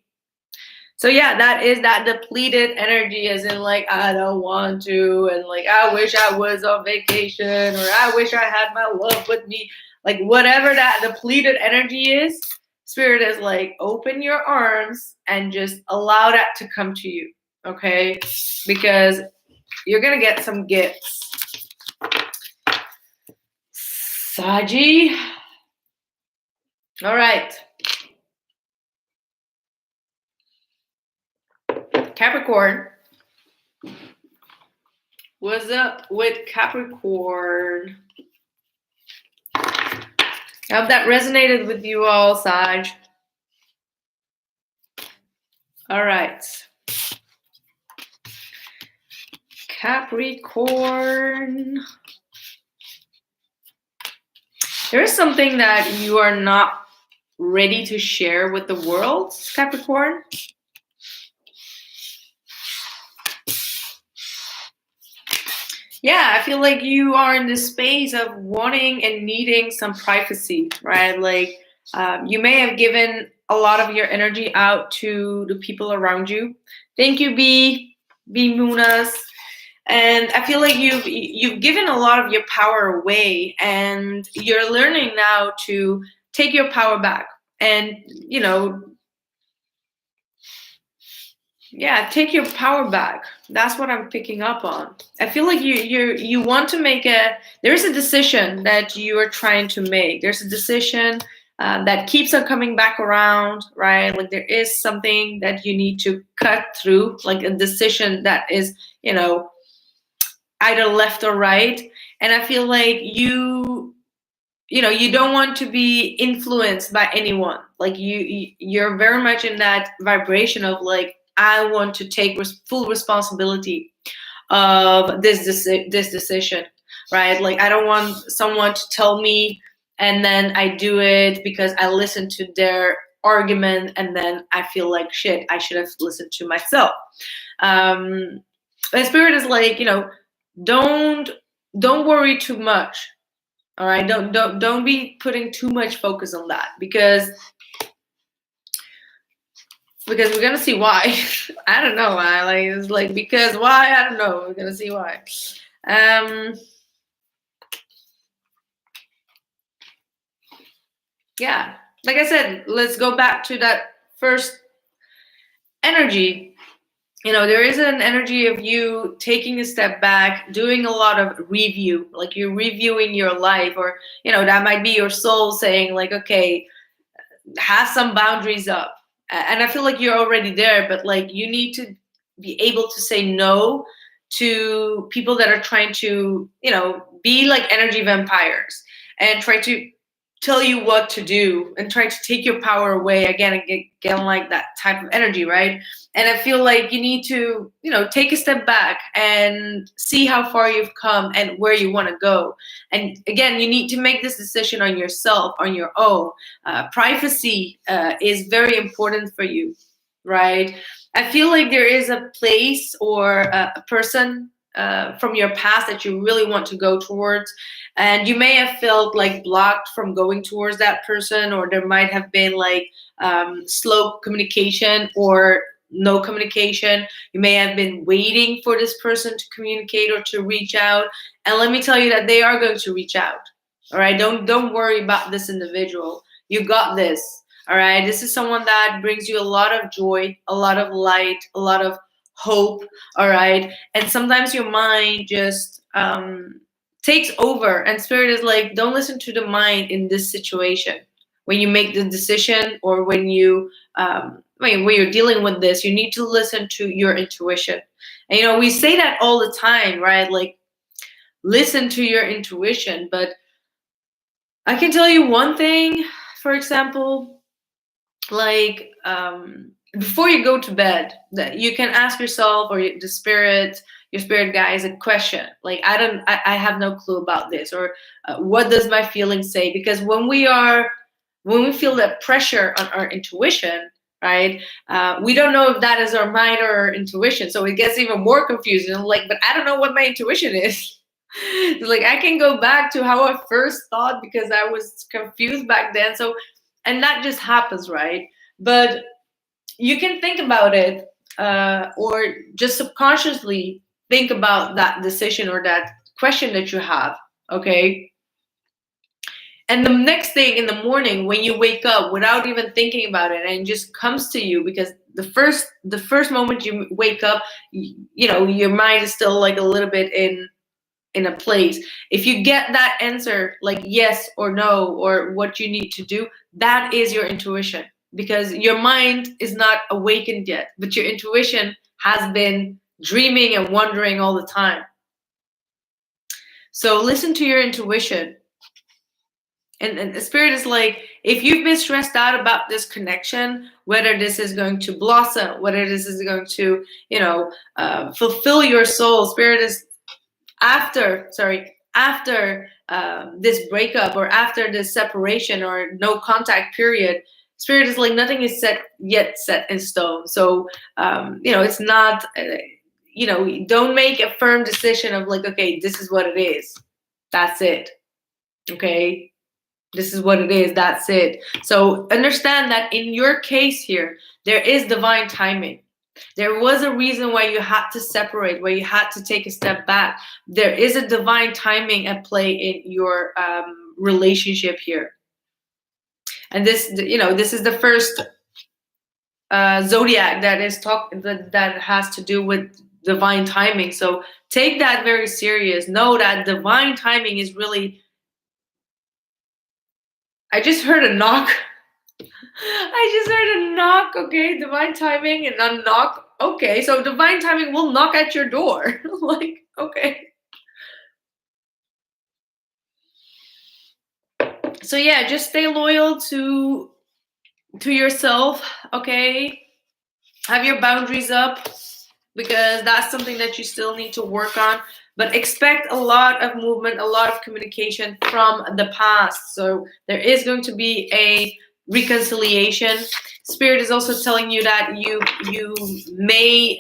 So yeah, that is that depleted energy, as in like, I don't want to, and like, I wish I was on vacation, or I wish I had my love with me. Like, whatever that depleted energy is, Spirit is like, open your arms and just allow that to come to you, okay? Because you're going to get some gifts. Saji. All right. Capricorn. What's up with Capricorn? I hope that resonated with you all, Sag. All right. Capricorn. There is something that you are not ready to share with the world, Capricorn. Yeah, I feel like you are in this space of wanting and needing some privacy, right? Like you may have given a lot of your energy out to the people around you. Thank you, B Munas. And I feel like you've given a lot of your power away, and you're learning now to take your power back. And yeah, take your power back. That's what I'm picking up on. I feel like you want to make there's a decision that you are trying to make. There's a decision that keeps on coming back around, right? Like there is something that you need to cut through, like a decision that is, either left or right. And I feel like you don't want to be influenced by anyone. Like you're very much in that vibration of like, I want to take full responsibility of this decision, right? Like I don't want someone to tell me and then I do it because I listened to their argument and then I feel like shit, I should have listened to myself. And Spirit is like, don't worry too much. All right, don't be putting too much focus on that, because we're gonna see why. I don't know why. Like, it's like, because why? I don't know. We're gonna see why. Yeah, like I said, let's go back to that first energy. You know, there is an energy of you taking a step back, doing a lot of review, like you're reviewing your life, or, you know, that might be your soul saying like, okay, have some boundaries up. And I feel like you're already there, but like you need to be able to say no to people that are trying to, you know, be like energy vampires and try to tell you what to do and try to take your power away again, and get like that type of energy, right? And I feel like you need to, you know, take a step back and see how far you've come and where you want to go. And again, you need to make this decision on yourself, on your own. Privacy is very important for you, right? I feel like there is a place or a person from your past that you really want to go towards, and you may have felt like blocked from going towards that person, or there might have been like slow communication or no communication. You may have been waiting for this person to communicate or to reach out, and let me tell you that they are going to reach out. All right, don't worry about this individual. You got this. All right, this is someone that brings you a lot of joy, a lot of light, a lot of hope. All right, and sometimes your mind just takes over, and spirit is like, don't listen to the mind in this situation. When you make the decision, or when you when you're dealing with this, you need to listen to your intuition. And you know, we say that all the time, right? Like, listen to your intuition. But I can tell you one thing, for example, like before you go to bed, that you can ask yourself, or the spirit, your spirit guides, a question like, I have no clue about this, or what does my feeling say? Because when we feel that pressure on our intuition, right, we don't know if that is our mind or our intuition, so it gets even more confusing. Like, but I don't know what my intuition is. It's like, I can go back to how I first thought because I was confused back then. So, and that just happens, right? But you can think about it, or just subconsciously think about that decision or that question that you have, okay? And the next thing in the morning, when you wake up without even thinking about it, and it just comes to you, because the first moment you wake up, you know, your mind is still like a little bit in a place. If you get that answer, like yes or no, or what you need to do, that is your intuition, because your mind is not awakened yet, but your intuition has been dreaming and wondering all the time. So listen to your intuition. And the spirit is like, if you've been stressed out about this connection, whether this is going to blossom, whether this is going to, you know, fulfill your soul, spirit is, after this breakup, or after this separation or no contact period, spirit is like, nothing is set in stone. So you know, it's not you know, don't make a firm decision of like, okay, this is what it is, that's it, okay, this is what it is, that's it. So understand that in your case here, there is divine timing. There was a reason why you had to separate, why you had to take a step back. There is a divine timing at play in your relationship here. And this, you know, this is the first zodiac that is that has to do with divine timing. So take that very serious. Know that divine timing is really. I just heard a knock. I just heard a knock. Okay, divine timing and a knock. Okay, so divine timing will knock at your door. Like, okay. So yeah, just stay loyal to yourself, okay? Have your boundaries up, because that's something that you still need to work on. But expect a lot of movement, a lot of communication from the past. So there is going to be a reconciliation. Spirit is also telling you that you may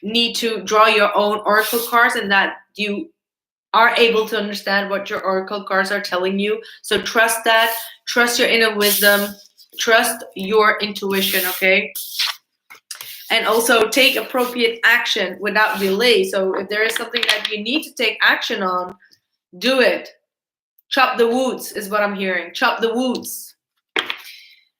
need to draw your own oracle cards, and that you are able to understand what your oracle cards are telling you. So trust that, trust your inner wisdom, trust your intuition, okay? And also take appropriate action without delay. So if there is something that you need to take action on, do it. Chop the woods is what I'm hearing. Chop the woods.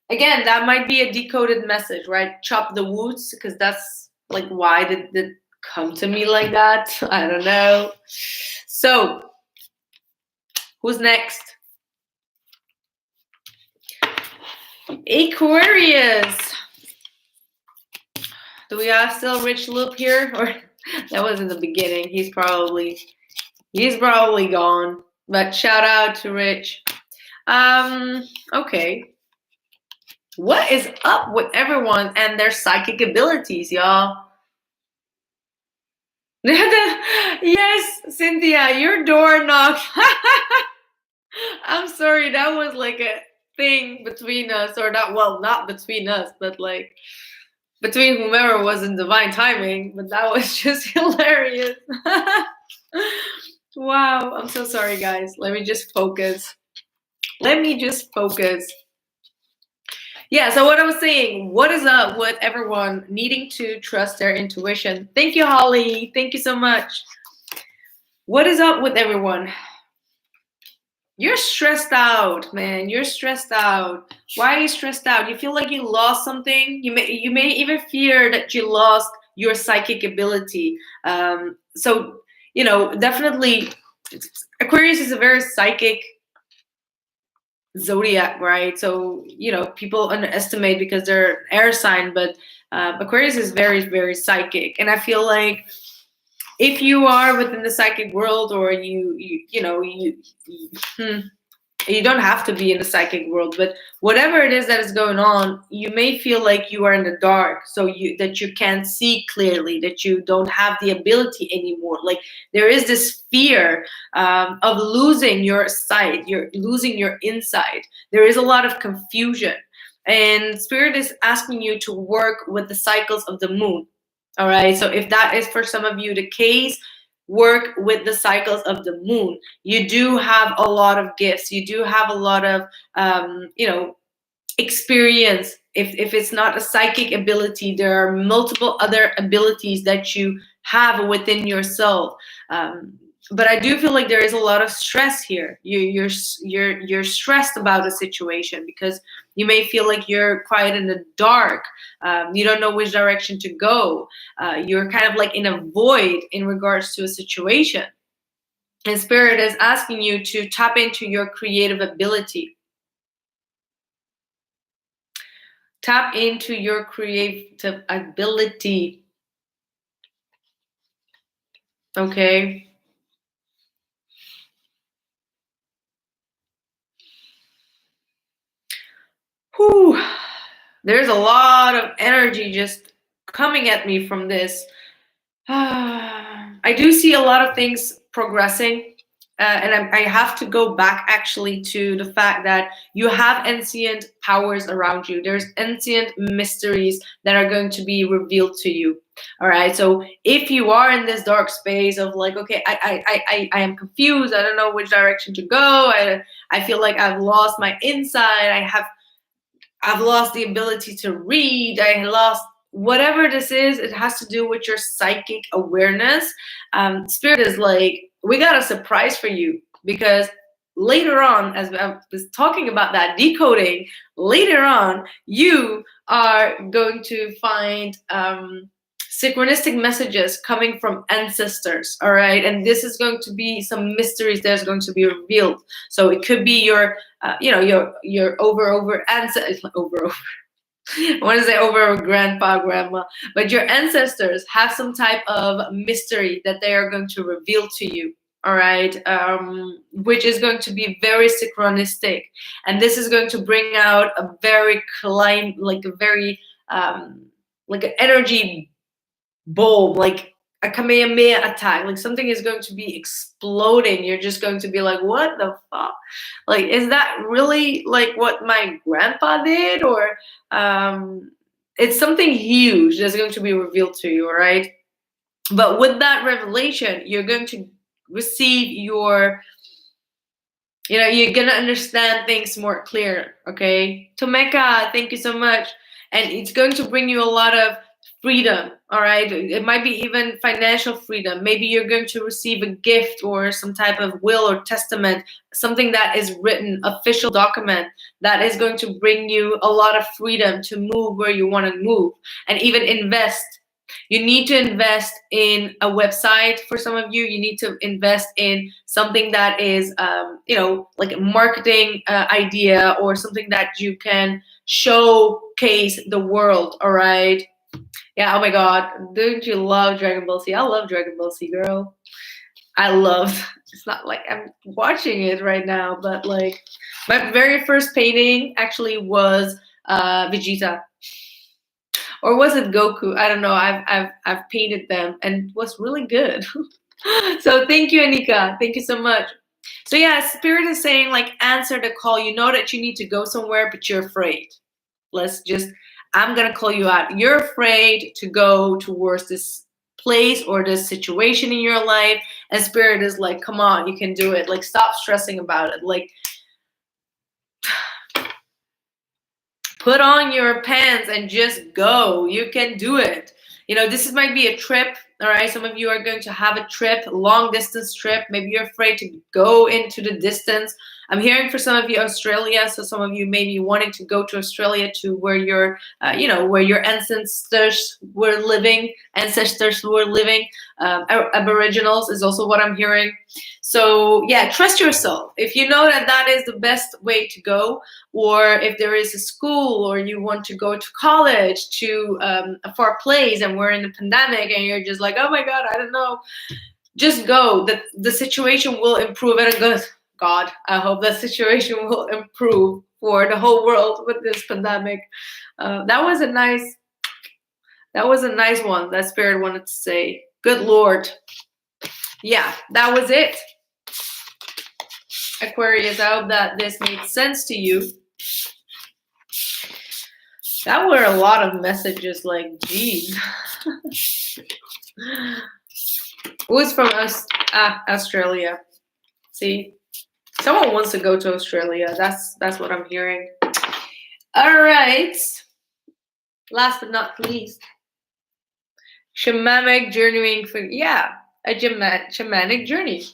Again, that might be a decoded message, right? Chop the woods, because that's like, why did it come to me like that? I don't know. So, who's next? Aquarius. Do we have still Rich Loop here? Or that was in the beginning. He's probably gone. But shout out to Rich. Okay. What is up with everyone and their psychic abilities, y'all? Yes, Cynthia, your door knocked. I'm sorry, that was like a thing between us, or not, well, not between us, but like between whomever was in divine timing, but that was just hilarious. Wow, I'm so sorry, guys. Let me just focus. Yeah, so what I was saying, what is up with everyone needing to trust their intuition? Thank you, Holly. Thank you so much. What is up with everyone? You're stressed out, man. You're stressed out. Why are you stressed out? You feel like you lost something. You may even fear that you lost your psychic ability. So, you know, definitely Aquarius is a very psychic zodiac, right? So, you know, people underestimate because they're an air sign, but Aquarius is very, very psychic. And I feel like if you are within the psychic world, or you don't have to be in the psychic world, but whatever it is that is going on, you may feel like you are in the dark, so that you can't see clearly, that you don't have the ability anymore. Like, there is this fear of losing your sight, you're losing your insight. There is a lot of confusion, and Spirit is asking you to work with the cycles of the moon. All right, so if that is for some of you the case, work with the cycles of the moon. You do have a lot of gifts. You do have a lot of, experience. If it's not a psychic ability, there are multiple other abilities that you have within yourself. But I do feel like there is a lot of stress here. You're stressed about a situation because you may feel like you're quite in the dark. You don't know which direction to go. You're kind of like in a void in regards to a situation. And Spirit is asking you to tap into your creative ability. Tap into your creative ability. Okay. Whew. There's a lot of energy just coming at me from this. I do see a lot of things progressing, and I have to go back actually to the fact that you have ancient powers around you. There's ancient mysteries that are going to be revealed to you. All right, so if you are in this dark space of like, okay, I am confused, I don't know which direction to go, I feel like I've lost my insight, I've lost the ability to read, I lost whatever this is, it has to do with your psychic awareness. Spirit is like, we got a surprise for you, because later on, as I was talking about that decoding, later on, you are going to find synchronistic messages coming from ancestors. All right, and this is going to be some mysteries that's going to be revealed. So it could be your your over ancestors, over I want to say over grandpa, grandma, but your ancestors have some type of mystery that they are going to reveal to you. All right, which is going to be very synchronistic, and this is going to bring out a very like an energy bulb, like a Kamehameha attack. Like something is going to be exploding. You're just going to be like, what the fuck? Like, is that really like what my grandpa did? Or it's something huge that's going to be revealed to you, all right? But with that revelation, you're going to receive your, you're gonna understand things more clear. Okay, Tomeka, thank you so much. And it's going to bring you a lot of freedom. All right, it might be even financial freedom. Maybe you're going to receive a gift or some type of will or testament, something that is written, official document that is going to bring you a lot of freedom to move where you want to move, and even invest. You need to invest in a website. For some of you, you need to invest in something that is, like a marketing idea, or something that you can showcase the world. All right. Yeah. Oh my God. Don't you love Dragon Ball Z? I love Dragon Ball Z, girl. I love. It's not like I'm watching it right now, but like my very first painting actually was Vegeta. Or was it Goku? I don't know. I've painted them and it was really good. So thank you, Anika. Thank you so much. So yeah, Spirit is saying, like, answer the call. You know that you need to go somewhere, but you're afraid. I'm gonna call you out. You're afraid to go towards this place or this situation in your life, and Spirit is like, come on, you can do it. Like, stop stressing about it. Like, put on your pants and just go. You can do it. This might be a trip. All right. Some of you are going to have a trip, a long distance trip. Maybe you're afraid to go into the distance. I'm hearing for some of you Australia. So some of you may be wanting to go to Australia, to where your, where your ancestors were living. Aboriginals is also what I'm hearing. So yeah, trust yourself. If you know that that is the best way to go, or if there is a school, or you want to go to college, to a far place, and we're in the pandemic, and you're just like, oh my God, I don't know, just go. The situation will improve. And God, I hope that situation will improve for the whole world with this pandemic. That was a nice one that Spirit wanted to say. Good Lord. Yeah, that was it. Aquarius, I hope that this made sense to you. That were a lot of messages, like, geez. Who's from Australia? See, someone wants to go to Australia. That's what I'm hearing. All right. Last but not least, shamanic journeying for, yeah, a shamanic journey.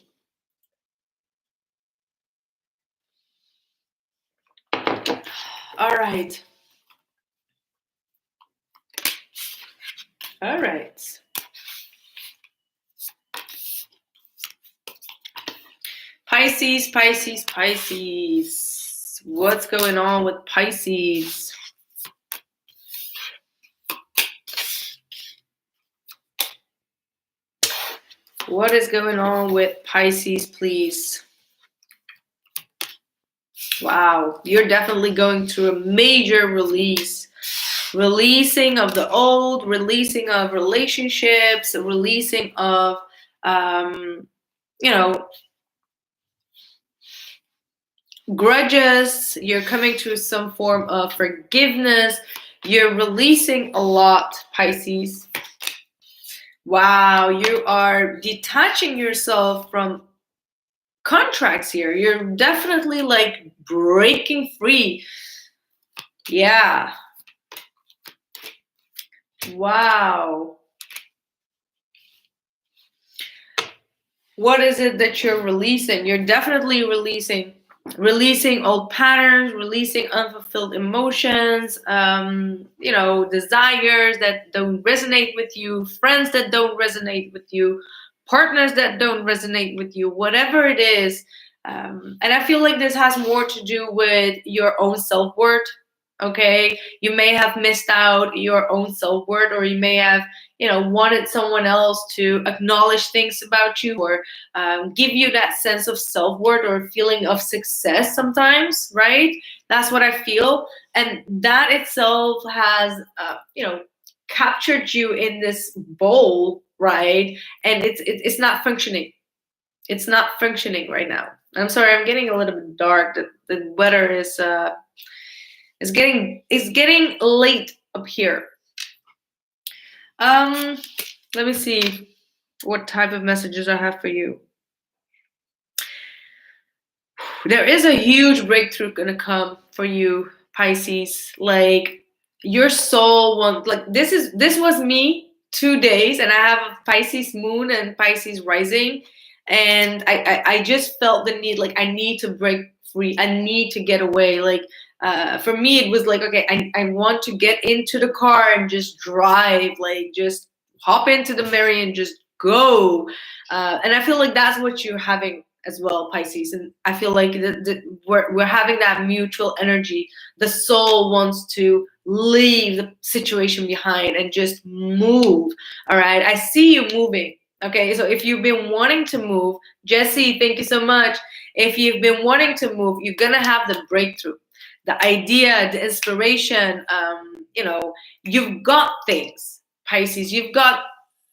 All right. All right. Pisces, Pisces, Pisces. What's going on with Pisces? What is going on with Pisces, please? Wow, you're definitely going through a major release. Releasing of the old, releasing of relationships, releasing of, grudges. You're coming to some form of forgiveness. You're releasing a lot, Pisces. Wow, you are detaching yourself from contracts here. You're definitely like breaking free. Yeah. Wow. What is it that you're releasing? You're definitely releasing old patterns, releasing unfulfilled emotions, desires that don't resonate with you, friends that don't resonate with you, partners that don't resonate with you, whatever it is. And I feel like this has more to do with your own self-worth. Okay, you may have missed out your own self-worth, or you may have wanted someone else to acknowledge things about you, or give you that sense of self-worth or feeling of success sometimes, right? That's what I feel. And that itself has captured you in this bowl, right? And it's not functioning. It's not functioning right now. I'm sorry, I'm getting a little bit dark. The weather is getting late up here. Let me see what type of messages I have for you. There is a huge breakthrough gonna come for you, Pisces. Like your soul wants, like this was me 2 days, and I have a Pisces moon and Pisces rising, and I just felt the need, like I need to break free. I need to get away. Like for me, it was like, okay, I want to get into the car and just drive, like just hop into the Mary and just go. And I feel like that's what you're having as well, Pisces. And I feel like we're having that mutual energy. The soul wants to leave the situation behind and just move. All right. I see you moving. Okay. So if you've been wanting to move, Jesse, thank you so much. If you've been wanting to move, you're going to have the breakthrough, the idea, the inspiration. You've got things, Pisces. You've got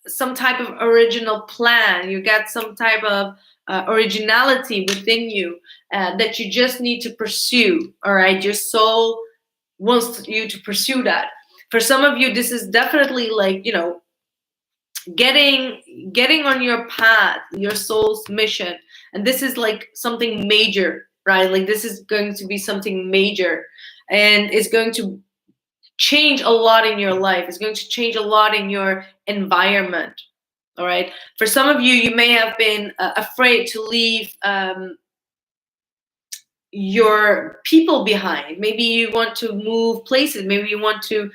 some type of original plan. You got some type of originality within you that you just need to pursue. All right, your soul wants you to pursue that. For some of you, this is definitely like, getting on your path, your soul's mission. And this is like something major, right? Like this is going to be something major, and it's going to change a lot in your life. It's going to change a lot in your environment. All right. For some of you, you may have been afraid to leave your people behind. Maybe you want to move places. Maybe you want to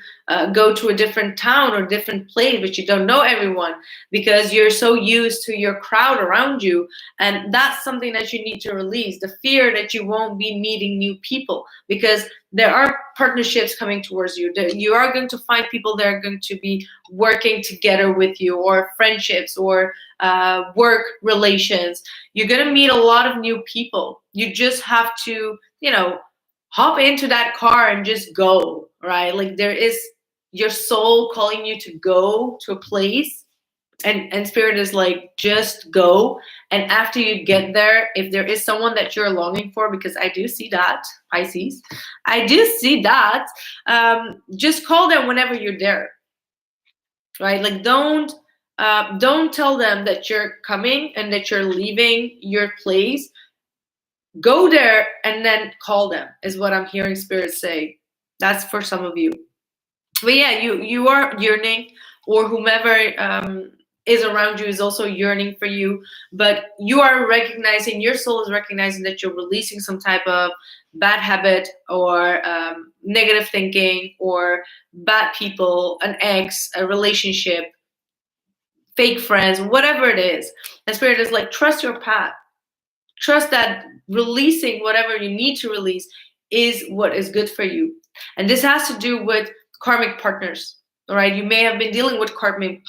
go to a different town or different place, but you don't know everyone because you're so used to your crowd around you. And that's something that you need to release, the fear that you won't be meeting new people, because there are partnerships coming towards you. You are going to find people that are going to be working together with you, or friendships, or work relations. You're going to meet a lot of new people. You just have to, hop into that car and just go, right? Like there is your soul calling you to go to a place, and spirit is like, just go. And after you get there, if there is someone that you're longing for, because I do see that, Pisces, I do see that, just call them whenever you're there, right? Like don't tell them that you're coming and that you're leaving your place. Go there and then call them, is what I'm hearing spirit say. That's for some of you. But yeah, you are yearning, or whomever is around you is also yearning for you. But you are recognizing, your soul is recognizing that you're releasing some type of bad habit, or negative thinking, or bad people, an ex, a relationship, fake friends, whatever it is. And spirit is like, trust your path. Trust that releasing whatever you need to release is what is good for you. And this has to do with karmic partners. All right, you may have been dealing with karmic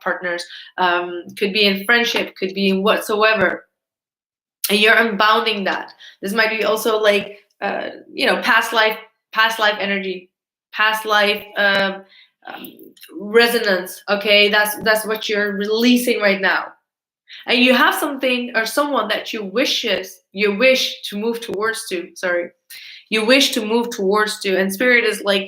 partners. Could be in friendship, could be in whatsoever, and you're unbounding that. This might be also like past life energy, past life resonance. Okay, that's what you're releasing right now. And you have something or someone that you wish to move towards to. Sorry, you wish to move towards to, and spirit is like,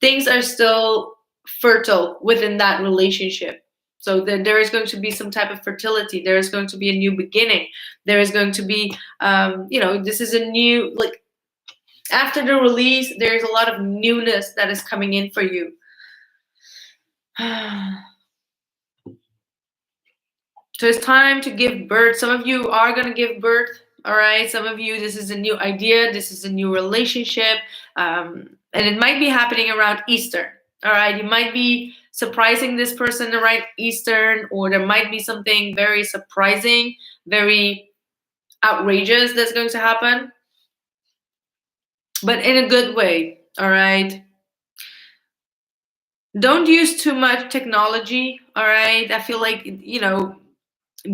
things are still fertile within that relationship. So there is going to be some type of fertility. There is going to be a new beginning. There is going to be, this is a new, like, after the release, there is a lot of newness that is coming in for you. So it's time to give birth. Some of you are going to give birth. All right. Some of you, this is a new idea. This is a new relationship. And it might be happening around Easter. All right. You might be surprising this person around Easter, or there might be something very surprising, very outrageous that's going to happen, but in a good way. All right. Don't use too much technology. All right. I feel like,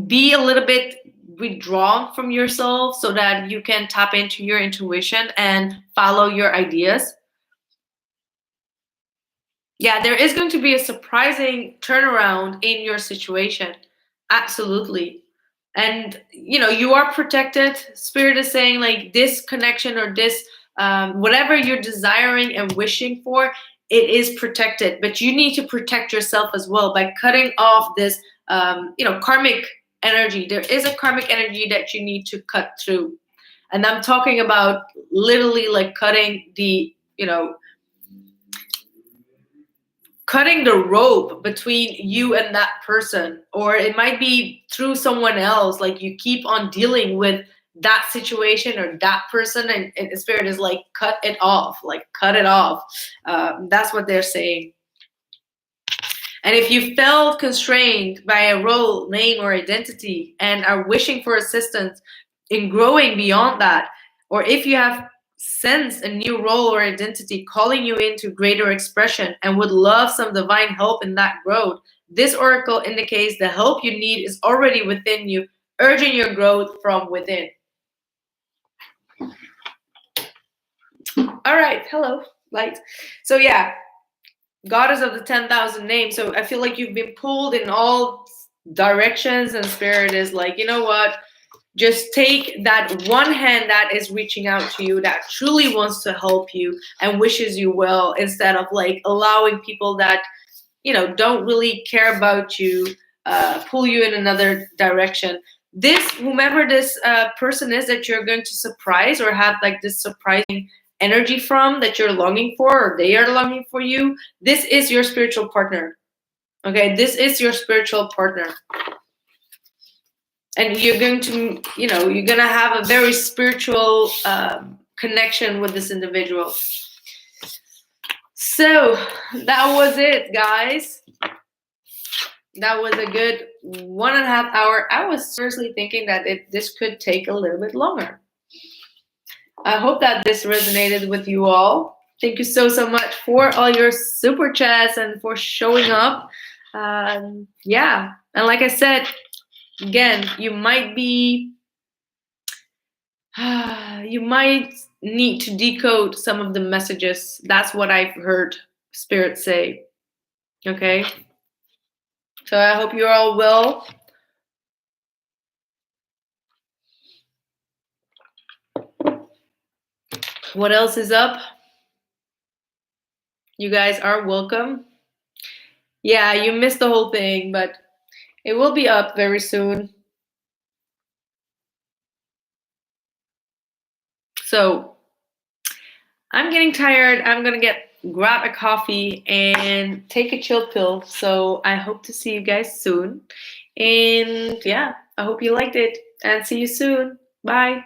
be a little bit withdrawn from yourself so that you can tap into your intuition and follow your ideas. Yeah, there is going to be a surprising turnaround in your situation. Absolutely. And, you are protected. Spirit is saying like this connection, or this, whatever you're desiring and wishing for, it is protected. But you need to protect yourself as well by cutting off this, karmic energy. There is a karmic energy that you need to cut through. And I'm talking about literally like cutting the, cutting the rope between you and that person. Or it might be through someone else, like you keep on dealing with that situation or that person, and spirit is like, cut it off, like cut it off. That's what they're saying. And if you felt constrained by a role, name, or identity and are wishing for assistance in growing beyond that, or if you have sensed a new role or identity calling you into greater expression and would love some divine help in that growth, this oracle indicates the help you need is already within you, urging your growth from within. All right, hello, light. So yeah, goddess of the 10,000 names. So I feel like you've been pulled in all directions, and spirit is like, you know what? Just take that one hand that is reaching out to you, that truly wants to help you and wishes you well, instead of like allowing people that, don't really care about you, pull you in another direction. Whomever this person is that you're going to surprise or have like this surprising energy from, that you're longing for, or they are longing for you, this is your spiritual partner. Okay, this is your spiritual partner. And you're going to, you're going to have a very spiritual connection with this individual. So that was it, guys. That was a good 1.5 hours. I was seriously thinking that this could take a little bit longer. I hope that this resonated with you all. Thank you so much for all your super chats and for showing up. Yeah, and like I said, again, you might need to decode some of the messages. That's what I've heard Spirit say. Okay? So I hope you're all well. What else is up? You guys are welcome. Yeah, you missed the whole thing, but it will be up very soon. So I'm getting tired. I'm going to grab a coffee and take a chill pill. So I hope to see you guys soon. And yeah, I hope you liked it, and see you soon. Bye.